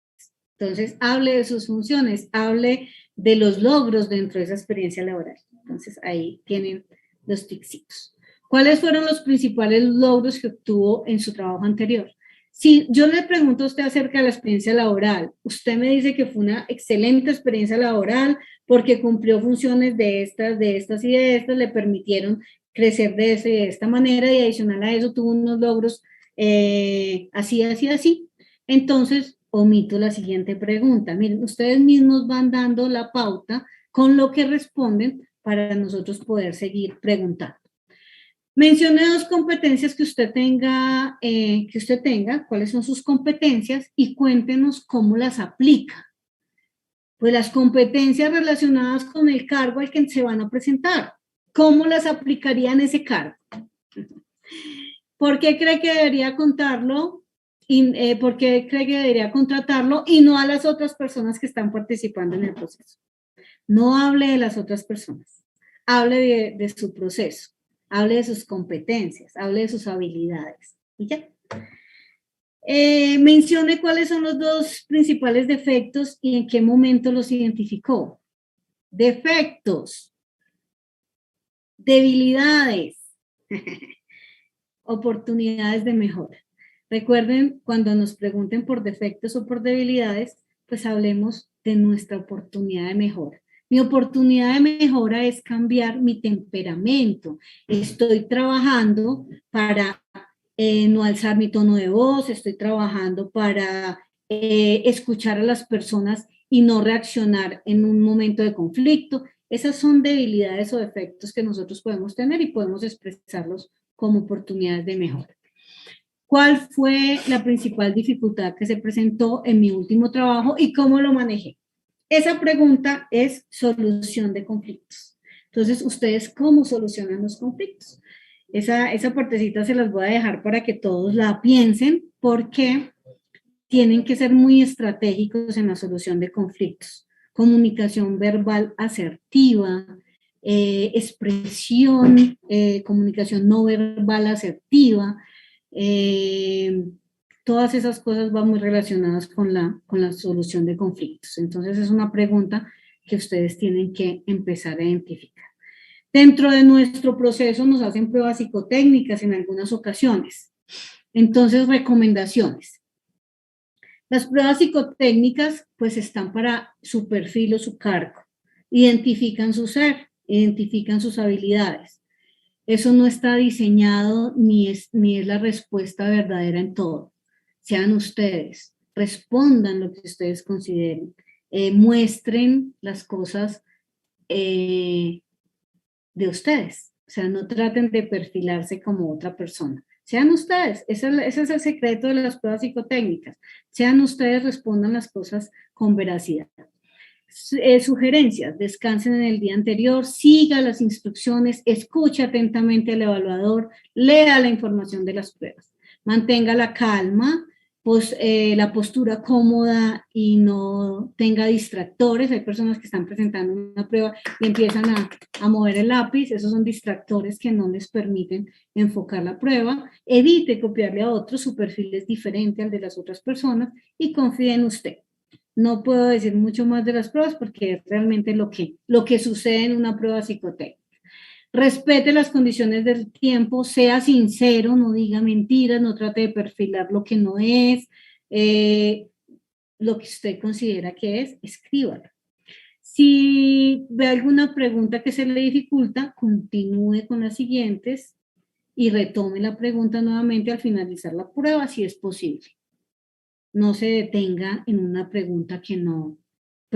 Entonces, hable de sus funciones, hable de los logros dentro de esa experiencia laboral. Entonces, ahí tienen los ticsitos. ¿Cuáles fueron los principales logros que obtuvo en su trabajo anterior? Si yo le pregunto a usted acerca de la experiencia laboral, usted me dice que fue una excelente experiencia laboral porque cumplió funciones de estas y de estas, le permitieron crecer de esta manera y adicional a eso tuvo unos logros así. Entonces, omito la siguiente pregunta. Miren, ustedes mismos van dando la pauta con lo que responden para nosotros poder seguir preguntando. Mencione dos competencias que usted tenga, cuáles son sus competencias y cuéntenos cómo las aplica. Pues las competencias relacionadas con el cargo al que se van a presentar. ¿Cómo las aplicaría en ese cargo? ¿Por qué cree que debería contarlo? ¿Por qué cree que debería contratarlo y no a las otras personas que están participando en el proceso? No hable de las otras personas, hable de su proceso, hable de sus competencias, hable de sus habilidades. Y ya. Mencione cuáles son los dos principales defectos y en qué momento los identificó. Defectos, debilidades, oportunidades de mejora. Recuerden, cuando nos pregunten por defectos o por debilidades, pues hablemos de nuestra oportunidad de mejora. Mi oportunidad de mejora es cambiar mi temperamento. Estoy trabajando para no alzar mi tono de voz, estoy trabajando para escuchar a las personas y no reaccionar en un momento de conflicto. Esas son debilidades o defectos que nosotros podemos tener y podemos expresarlos como oportunidades de mejora. ¿Cuál fue la principal dificultad que se presentó en mi último trabajo y cómo lo manejé? Esa pregunta es solución de conflictos. Entonces, ¿ustedes cómo solucionan los conflictos? Esa partecita se las voy a dejar para que todos la piensen, porque tienen que ser muy estratégicos en la solución de conflictos. Comunicación verbal asertiva, expresión, comunicación no verbal asertiva, todas esas cosas van muy relacionadas con la solución de conflictos. Entonces es una pregunta que ustedes tienen que empezar a identificar. Dentro de nuestro proceso nos hacen pruebas psicotécnicas en algunas ocasiones. Entonces, recomendaciones. Las pruebas psicotécnicas pues están para su perfil o su cargo. Identifican su ser, identifican sus habilidades. Eso no está diseñado ni es la respuesta verdadera en todo. Sean ustedes, respondan lo que ustedes consideren, muestren las cosas de ustedes. O sea, no traten de perfilarse como otra persona. Sean ustedes, ese es el secreto de las pruebas psicotécnicas. Sean ustedes, respondan las cosas con veracidad. Sugerencias: descansen en el día anterior, siga las instrucciones, escuche atentamente al evaluador, lea la información de las pruebas, mantenga la calma, la postura cómoda y no tenga distractores. Hay personas que están presentando una prueba y empiezan a mover el lápiz, esos son distractores que no les permiten enfocar la prueba. Evite copiarle a otros, su perfil es diferente al de las otras personas y confíe en usted. No puedo decir mucho más de las pruebas porque es realmente lo que sucede en una prueba psicotécnica. Respete las condiciones del tiempo, sea sincero, no diga mentiras, no trate de perfilar lo que no es. Lo que usted considera que es, escríbalo. Si ve alguna pregunta que se le dificulta, continúe con las siguientes y retome la pregunta nuevamente al finalizar la prueba, si es posible. No se detenga en una pregunta que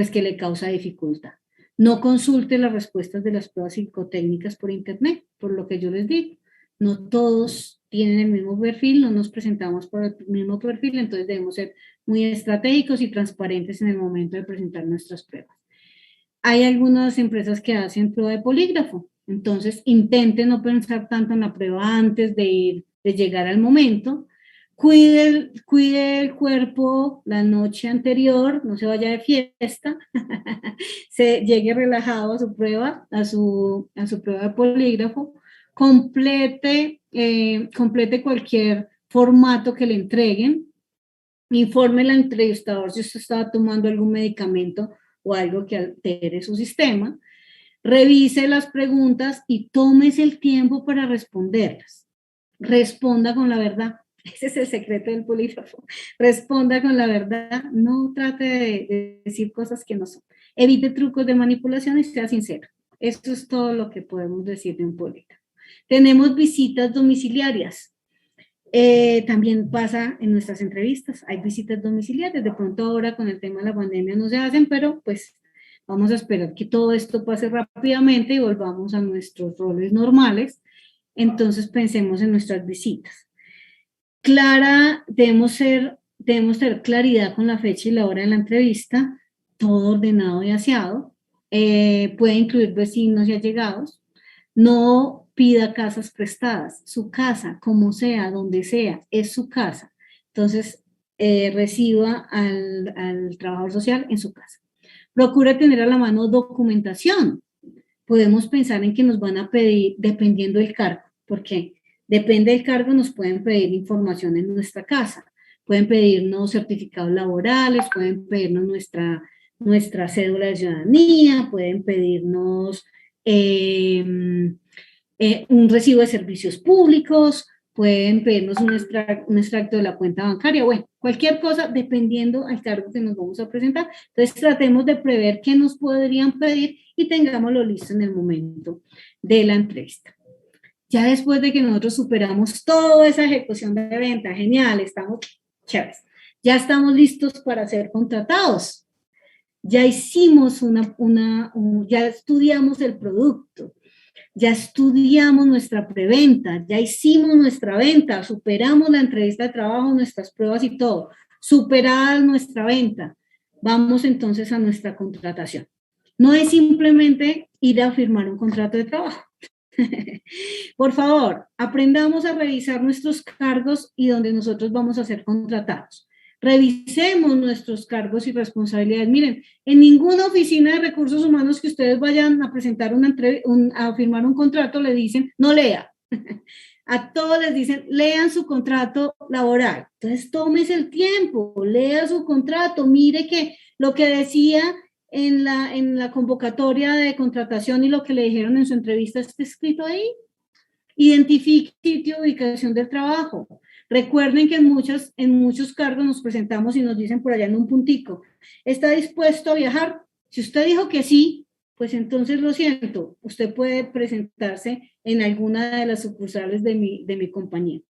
que le causa dificultad. No consulte las respuestas de las pruebas psicotécnicas por internet, por lo que yo les digo. No todos tienen el mismo perfil, no nos presentamos por el mismo perfil, entonces debemos ser muy estratégicos y transparentes en el momento de presentar nuestras pruebas. Hay algunas empresas que hacen prueba de polígrafo, entonces intenten no pensar tanto en la prueba antes de llegar al momento. Cuide el cuerpo la noche anterior, no se vaya de fiesta, llegue relajado a su prueba, a su prueba de polígrafo, complete cualquier formato que le entreguen, informe al entrevistador si usted estaba tomando algún medicamento o algo que altere su sistema, revise las preguntas y tómese el tiempo para responderlas. Responda con la verdad. Ese es el secreto del polígrafo. Responda con la verdad, no trate de decir cosas que no son. Evite trucos de manipulación y sea sincero. Eso es todo lo que podemos decir de un polígrafo. Tenemos visitas domiciliarias. También pasa en nuestras entrevistas, hay visitas domiciliarias. De pronto ahora con el tema de la pandemia no se hacen, pero pues vamos a esperar que todo esto pase rápidamente y volvamos a nuestros roles normales. entonces pensemos en nuestras visitas. Debemos tener claridad con la fecha y la hora de la entrevista, todo ordenado y aseado. Puede incluir vecinos y allegados. No pida casas prestadas. Su casa, como sea, donde sea, es su casa. Entonces, reciba al trabajador social en su casa. Procure tener a la mano documentación. Podemos pensar en que nos van a pedir, dependiendo del cargo. ¿Por qué? Depende del cargo, nos pueden pedir información en nuestra casa. Pueden pedirnos certificados laborales, pueden pedirnos nuestra cédula de ciudadanía, pueden pedirnos un recibo de servicios públicos, pueden pedirnos un extracto de la cuenta bancaria, bueno, cualquier cosa dependiendo al cargo que nos vamos a presentar. Entonces tratemos de prever qué nos podrían pedir y tengámoslo listo en el momento de la entrevista. Ya después de que nosotros superamos toda esa ejecución de venta, genial, estamos chéveres, ya estamos listos para ser contratados. Ya hicimos ya estudiamos el producto, ya estudiamos nuestra preventa, ya hicimos nuestra venta, superamos la entrevista de trabajo, nuestras pruebas y todo, superada nuestra venta, vamos entonces a nuestra contratación. No es simplemente ir a firmar un contrato de trabajo. Por favor, aprendamos a revisar nuestros cargos y donde nosotros vamos a ser contratados. Revisemos nuestros cargos y responsabilidades. Miren, en ninguna oficina de recursos humanos que ustedes vayan a presentar a firmar un contrato le dicen, no lea. A todos les dicen, lean su contrato laboral. Entonces, tómese el tiempo, lea su contrato, mire que lo que decía en la convocatoria de contratación y lo que le dijeron en su entrevista está escrito ahí. Identifique sitio de ubicación del trabajo. Recuerden que en muchos cargos nos presentamos y nos dicen por allá en un puntico, ¿está dispuesto a viajar? Si usted dijo que sí, pues entonces lo siento, usted puede presentarse en alguna de las sucursales de mi compañía.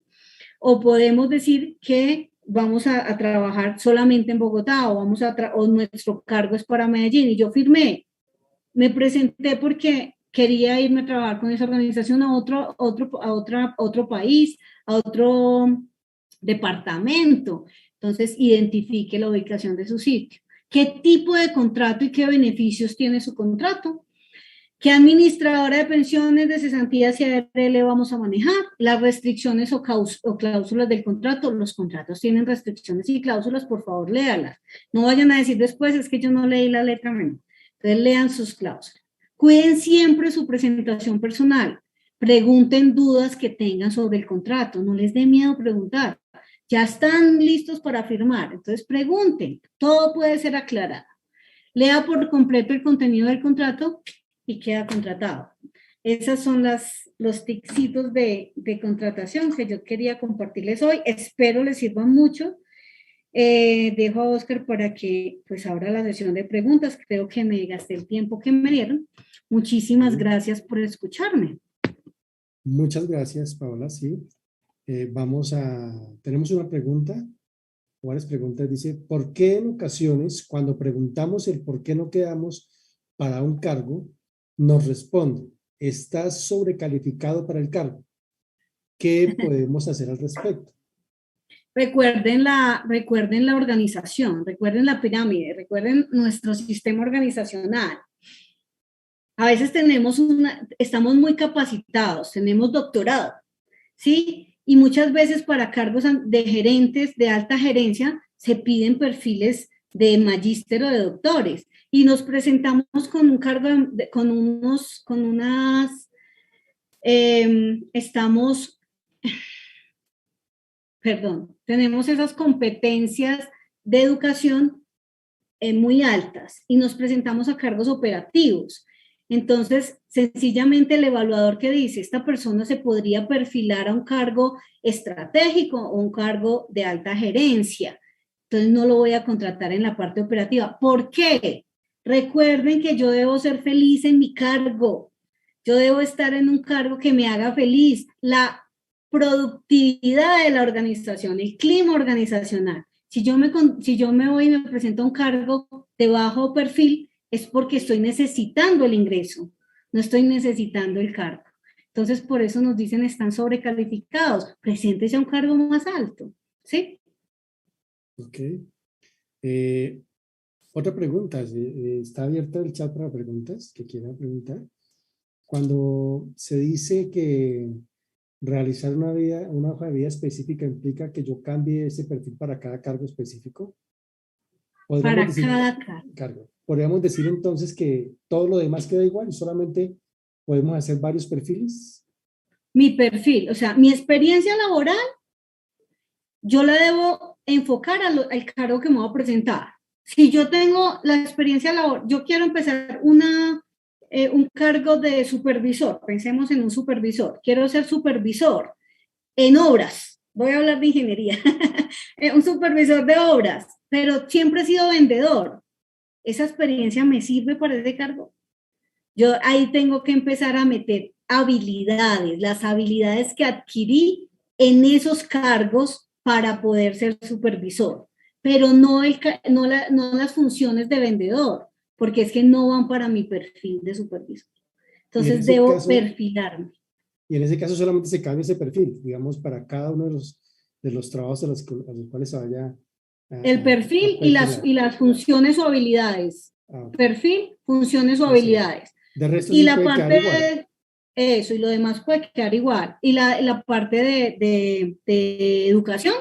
O podemos decir que vamos a trabajar solamente en Bogotá o nuestro cargo es para Medellín y yo firmé, me presenté porque quería irme a trabajar con esa organización a otro país, a otro departamento. Entonces, identifique la ubicación de su sitio. ¿Qué tipo de contrato y qué beneficios tiene su contrato? ¿Qué administradora de pensiones de cesantías y ARL vamos a manejar? Las restricciones o cláusulas del contrato. Los contratos tienen restricciones y cláusulas, por favor, léalas. No vayan a decir después, es que yo no leí la letra menos. Entonces, lean sus cláusulas. Cuiden siempre su presentación personal. Pregunten dudas que tengan sobre el contrato. No les dé miedo preguntar. Ya están listos para firmar. Entonces, pregunten. Todo puede ser aclarado. Lea por completo el contenido del contrato y queda contratado. Esos son los tipsitos de contratación que yo quería compartirles hoy. Espero les sirvan mucho. Dejo a Oscar para que pues abra la sesión de preguntas. Creo que me gasté el tiempo que me dieron. Muchísimas gracias por escucharme. Muchas gracias, Paola. Sí. Tenemos una pregunta, varias preguntas. Dice, ¿por qué en ocasiones cuando preguntamos el por qué no quedamos para un cargo, nos responde, estás sobrecalificado para el cargo? ¿Qué podemos hacer al respecto? Recuerden la organización, recuerden la pirámide, recuerden nuestro sistema organizacional. A veces estamos muy capacitados, tenemos doctorado, ¿sí? Y muchas veces para cargos de gerentes, de alta gerencia, se piden perfiles de magíster o de doctores. Y nos presentamos con un cargo, tenemos esas competencias de educación muy altas y nos presentamos a cargos operativos. Entonces, sencillamente el evaluador que dice, esta persona se podría perfilar a un cargo estratégico o un cargo de alta gerencia. Entonces, no lo voy a contratar en la parte operativa. ¿Por qué? Recuerden que yo debo ser feliz en mi cargo. Yo debo estar en un cargo que me haga feliz. La productividad de la organización, el clima organizacional. Si yo me voy y me presento a un cargo de bajo perfil, es porque estoy necesitando el ingreso, no estoy necesitando el cargo. Entonces, por eso nos dicen están sobrecalificados, preséntese a un cargo más alto, ¿sí? Ok. Eh, Otra pregunta, está abierto el chat para preguntas que quieran preguntar. Cuando se dice que realizar una hoja de vida específica implica que yo cambie ese perfil para cada cargo específico, podríamos Para decir, cada cargo. podríamos decir entonces que todo lo demás queda igual, solamente podemos hacer varios perfiles. Mi perfil, o sea, mi experiencia laboral, yo la debo enfocar al cargo que me voy a presentar. Si yo tengo la experiencia laboral, yo quiero empezar un cargo de supervisor, pensemos en un supervisor, quiero ser supervisor en obras, voy a hablar de ingeniería, un supervisor de obras, pero siempre he sido vendedor. ¿Esa experiencia me sirve para ese cargo? Yo ahí tengo que empezar a meter habilidades, las habilidades que adquirí en esos cargos para poder ser supervisor, pero no las funciones de vendedor, porque es que no van para mi perfil de supervisor. Y en Entonces ese debo caso, perfilarme. y en ese caso solamente se cambia ese perfil, digamos, para cada uno de los trabajos a los cuales se vaya El a perfil perfilar. y las funciones o habilidades. Ah, ok. Perfil, funciones o Así es. habilidades. De resto Y sí la puede quedar parte igual. de eso y lo demás puede quedar igual. Y la parte de educación,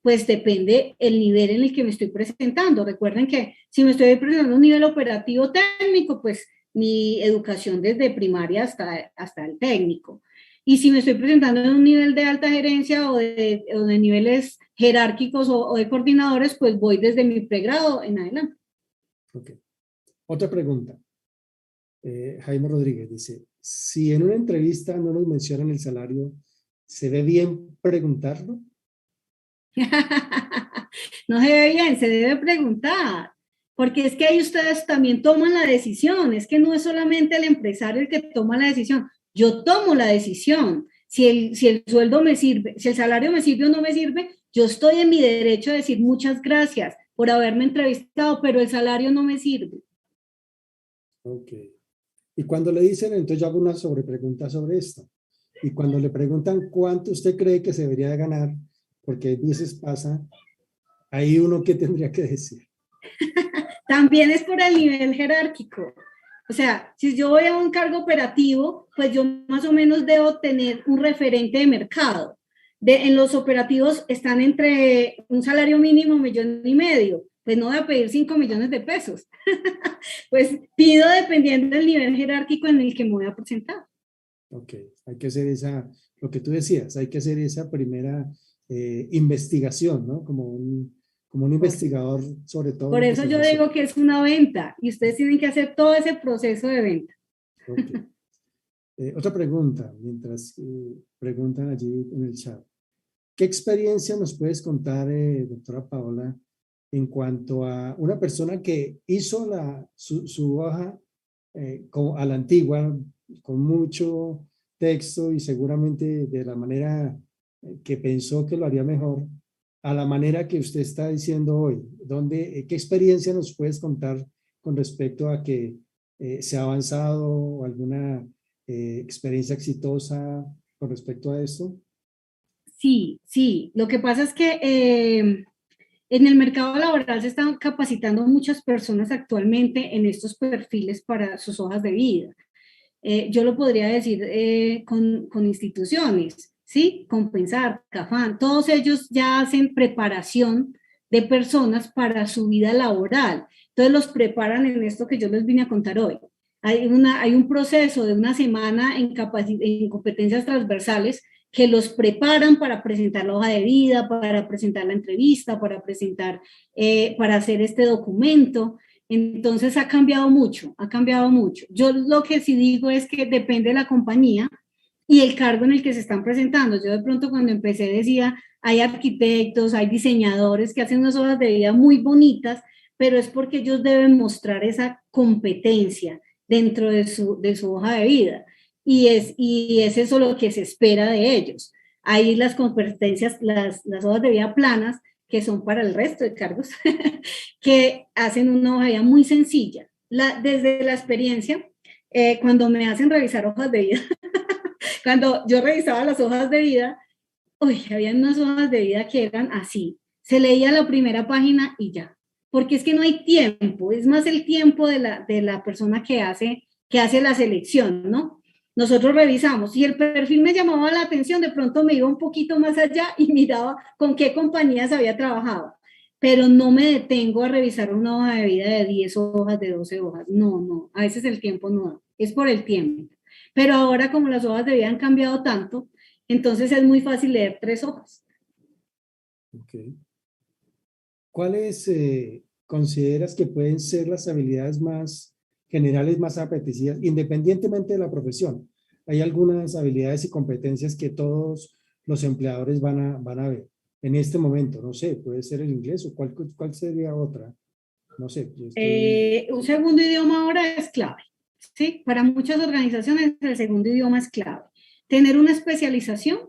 pues depende el nivel en el que me estoy presentando. Recuerden que si me estoy presentando a un nivel operativo técnico, pues mi educación desde primaria hasta el técnico. Y si me estoy presentando en un nivel de alta gerencia o de niveles jerárquicos o de coordinadores, pues voy desde mi pregrado en adelante. Ok. Otra pregunta. Jaime Rodríguez dice, si en una entrevista no nos mencionan el salario, ¿se ve bien preguntarlo? No se ve bien, se debe preguntar, porque es que ahí ustedes también toman la decisión, es que no es solamente el empresario el que toma la decisión, yo tomo la decisión. Si el sueldo me sirve, si el salario me sirve o no me sirve, yo estoy en mi derecho de decir muchas gracias por haberme entrevistado, pero el salario no me sirve. Ok. Y cuando le dicen, entonces yo hago una sobrepregunta sobre esto. Y cuando le preguntan cuánto usted cree que se debería de ganar, porque a veces pasa, ahí uno qué tendría que decir. También es por el nivel jerárquico. O sea, si yo voy a un cargo operativo, pues yo más o menos debo tener un referente de mercado. En los operativos están entre un salario mínimo, 1,5 millones. Pues no voy a pedir 5 millones de pesos. Pues pido dependiendo del nivel jerárquico en el que me voy a presentar. Ok, hay que hacer lo que tú decías, hay que hacer esa primera investigación, ¿no? Como un investigador sobre todo Por lo que eso se yo ofrece. digo que es una venta y ustedes tienen que hacer todo ese proceso de venta. Ok. Otra pregunta, mientras preguntan allí en el chat. ¿Qué experiencia nos puedes contar, doctora Paola, en cuanto a una persona que hizo su hoja a la antigua, con mucho texto y seguramente de la manera que pensó que lo haría mejor, a la manera que usted está diciendo hoy? ¿Qué experiencia nos puedes contar con respecto a que se ha avanzado o alguna experiencia exitosa con respecto a esto? Sí, sí. Lo que pasa es que en el mercado laboral se están capacitando muchas personas actualmente en estos perfiles para sus hojas de vida. Yo lo podría decir con instituciones, ¿sí? Compensar, Cafán, todos ellos ya hacen preparación de personas para su vida laboral. Entonces los preparan en esto que yo les vine a contar hoy. Hay un proceso de una semana en competencias transversales que los preparan para presentar la hoja de vida, para presentar la entrevista, para hacer este documento. Entonces ha cambiado mucho, ha cambiado mucho. Yo lo que sí digo es que depende de la compañía y el cargo en el que se están presentando. Yo de pronto cuando empecé decía, hay arquitectos, hay diseñadores que hacen unas hojas de vida muy bonitas, pero es porque ellos deben mostrar esa competencia dentro de su hoja de vida. Y es eso lo que se espera de ellos. Hay las competencias, las hojas de vida planas, que son para el resto de cargos, que hacen una hoja de vida muy sencilla. Desde la experiencia, cuando me hacen revisar hojas de vida, Cuando yo revisaba las hojas de vida, uy, había unas hojas de vida que eran así. Se leía la primera página y ya. Porque es que no hay tiempo, es más el tiempo de la persona que hace la selección, ¿no? Nosotros revisamos y el perfil me llamaba la atención, de pronto me iba un poquito más allá y miraba con qué compañías había trabajado, pero no me detengo a revisar una hoja de vida de 10 hojas, de 12 hojas, no, no, a veces el tiempo no da, es por el tiempo. Pero ahora como las hojas de vida han cambiado tanto, entonces es muy fácil leer 3 hojas. Ok. ¿Cuáles consideras que pueden ser las habilidades más generales, más apetecidas, independientemente de la profesión? Hay algunas habilidades y competencias que todos los empleadores van a ver. En este momento, no sé, puede ser el inglés o cuál sería otra. No sé, yo estoy... Un segundo idioma ahora es clave, ¿sí? Para muchas organizaciones el segundo idioma es clave. Tener una especialización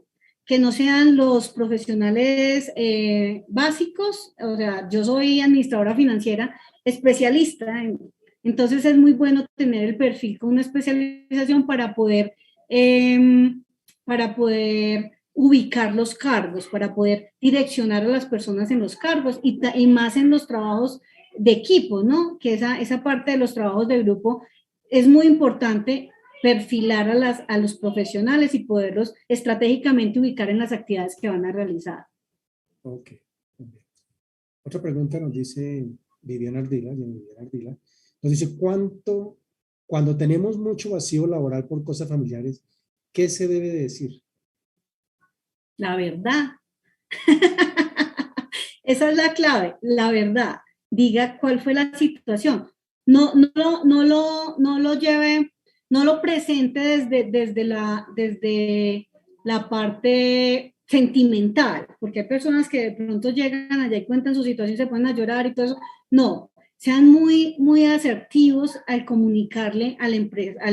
que no sean los profesionales básicos, o sea, yo soy administradora financiera especialista, entonces es muy bueno tener el perfil con una especialización para poder ubicar los cargos, para poder direccionar a las personas en los cargos y más en los trabajos de equipo, ¿no? Que esa parte de los trabajos de grupo es muy importante perfilar a los profesionales y poderlos estratégicamente ubicar en las actividades que van a realizar. Ok. Okay. Otra pregunta nos dice Viviana Ardila, nos dice, cuando tenemos mucho vacío laboral por cosas familiares, ¿qué se debe de decir? La verdad. Esa es la clave, la verdad. Diga cuál fue la situación. No lo lleve, no lo presente desde la parte sentimental, porque hay personas que de pronto llegan allá y cuentan su situación y se ponen a llorar y todo eso. No, sean muy asertivos al comunicarle al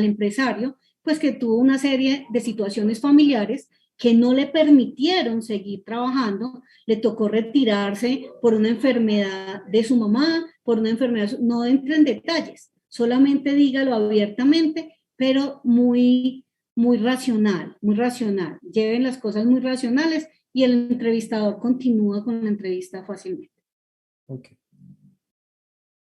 empresario, pues que tuvo una serie de situaciones familiares que no le permitieron seguir trabajando, le tocó retirarse por una enfermedad de su mamá, por una enfermedad, no entre en detalles, solamente dígalo abiertamente, pero muy racional, muy racional. Lleven las cosas muy racionales y el entrevistador continúa con la entrevista fácilmente. Ok.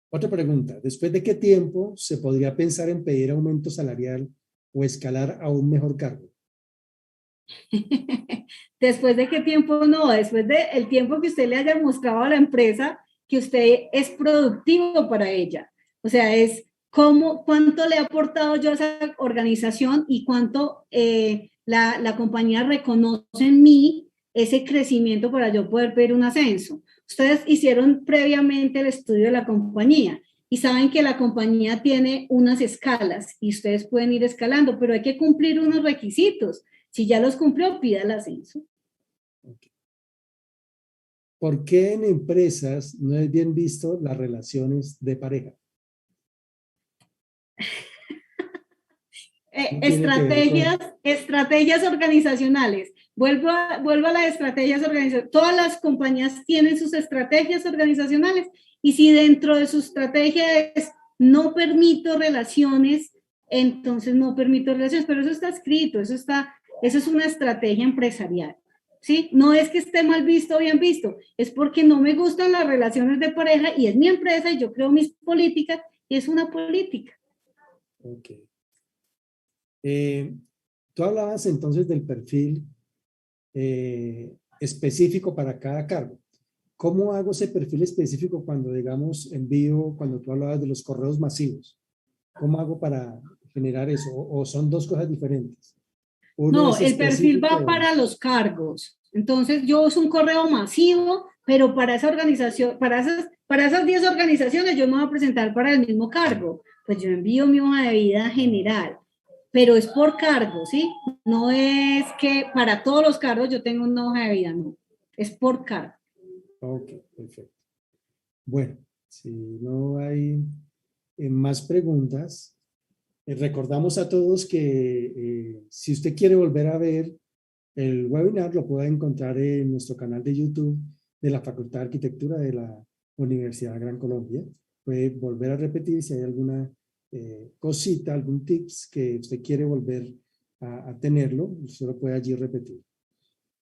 Otra pregunta, ¿después de qué tiempo se podría pensar en pedir aumento salarial o escalar a un mejor cargo? ¿Después de qué tiempo? No, después del tiempo que usted le haya mostrado a la empresa que usted es productivo para ella. O sea, es cuánto le ha aportado yo a esa organización y cuánto la compañía reconoce en mí ese crecimiento para yo poder pedir un ascenso. Ustedes hicieron previamente el estudio de la compañía y saben que la compañía tiene unas escalas y ustedes pueden ir escalando, pero hay que cumplir unos requisitos. Si ya los cumplió, pida el ascenso. Okay. ¿Por qué en empresas no es bien visto las relaciones de pareja? No tiene que ver con... Estrategias organizacionales. Vuelvo a las estrategias organizacionales. Todas las compañías tienen sus estrategias organizacionales y si dentro de su estrategia es no permito relaciones, entonces no permito relaciones, pero eso está escrito, eso es una estrategia empresarial. ¿Sí? No es que esté mal visto o bien visto, es porque no me gustan las relaciones de pareja y es mi empresa y yo creo mis políticas y es una política. Ok. Tú hablabas entonces del perfil específico para cada cargo. ¿Cómo hago ese perfil específico cuando, digamos, cuando tú hablabas de los correos masivos? ¿Cómo hago para generar eso? ¿O son dos cosas diferentes? Uno No, es el perfil va específico. para los cargos. Entonces, yo uso un correo masivo, pero para esa organización, para esas 10 organizaciones, yo me voy a presentar para el mismo cargo. Pues yo envío mi hoja de vida general, pero es por cargo, ¿sí? No es que para todos los cargos yo tengo una hoja de vida, no. Es por cargo. Ok, perfecto. Bueno, si no hay más preguntas, recordamos a todos que si usted quiere volver a ver el webinar, lo puede encontrar en nuestro canal de YouTube de la Facultad de Arquitectura de la Universidad Gran Colombia. Puede volver a repetir si hay alguna cosita, algún tips que usted quiere volver a tenerlo, usted lo puede allí repetir.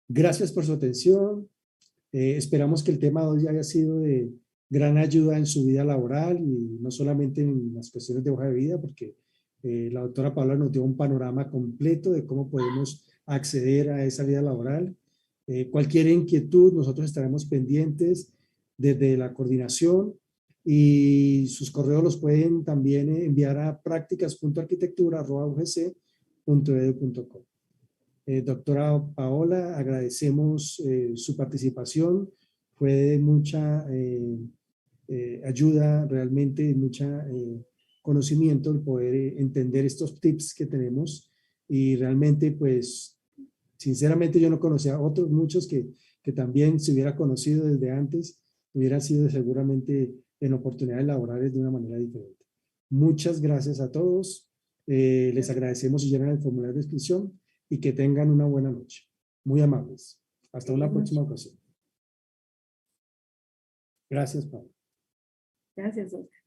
Gracias por su atención. Esperamos que el tema de hoy haya sido de gran ayuda en su vida laboral y no solamente en las cuestiones de hoja de vida, porque la doctora Paula nos dio un panorama completo de cómo podemos acceder a esa vida laboral. Cualquier inquietud, nosotros estaremos pendientes desde la coordinación y sus correos los pueden también enviar a prácticas.arquitectura@ugc.edu.co. Doctora Paola, agradecemos su participación. Fue de mucha ayuda, realmente mucha conocimiento el poder entender estos tips que tenemos y realmente pues sinceramente yo no conocía a otros muchos que también se hubiera conocido desde antes, hubiera sido seguramente en oportunidades laborales de una manera diferente. Muchas gracias a todos. Les agradecemos si llenan el formulario de inscripción y que tengan una buena noche. Muy amables. Hasta una próxima ocasión. Gracias, Pablo. Gracias, Oscar.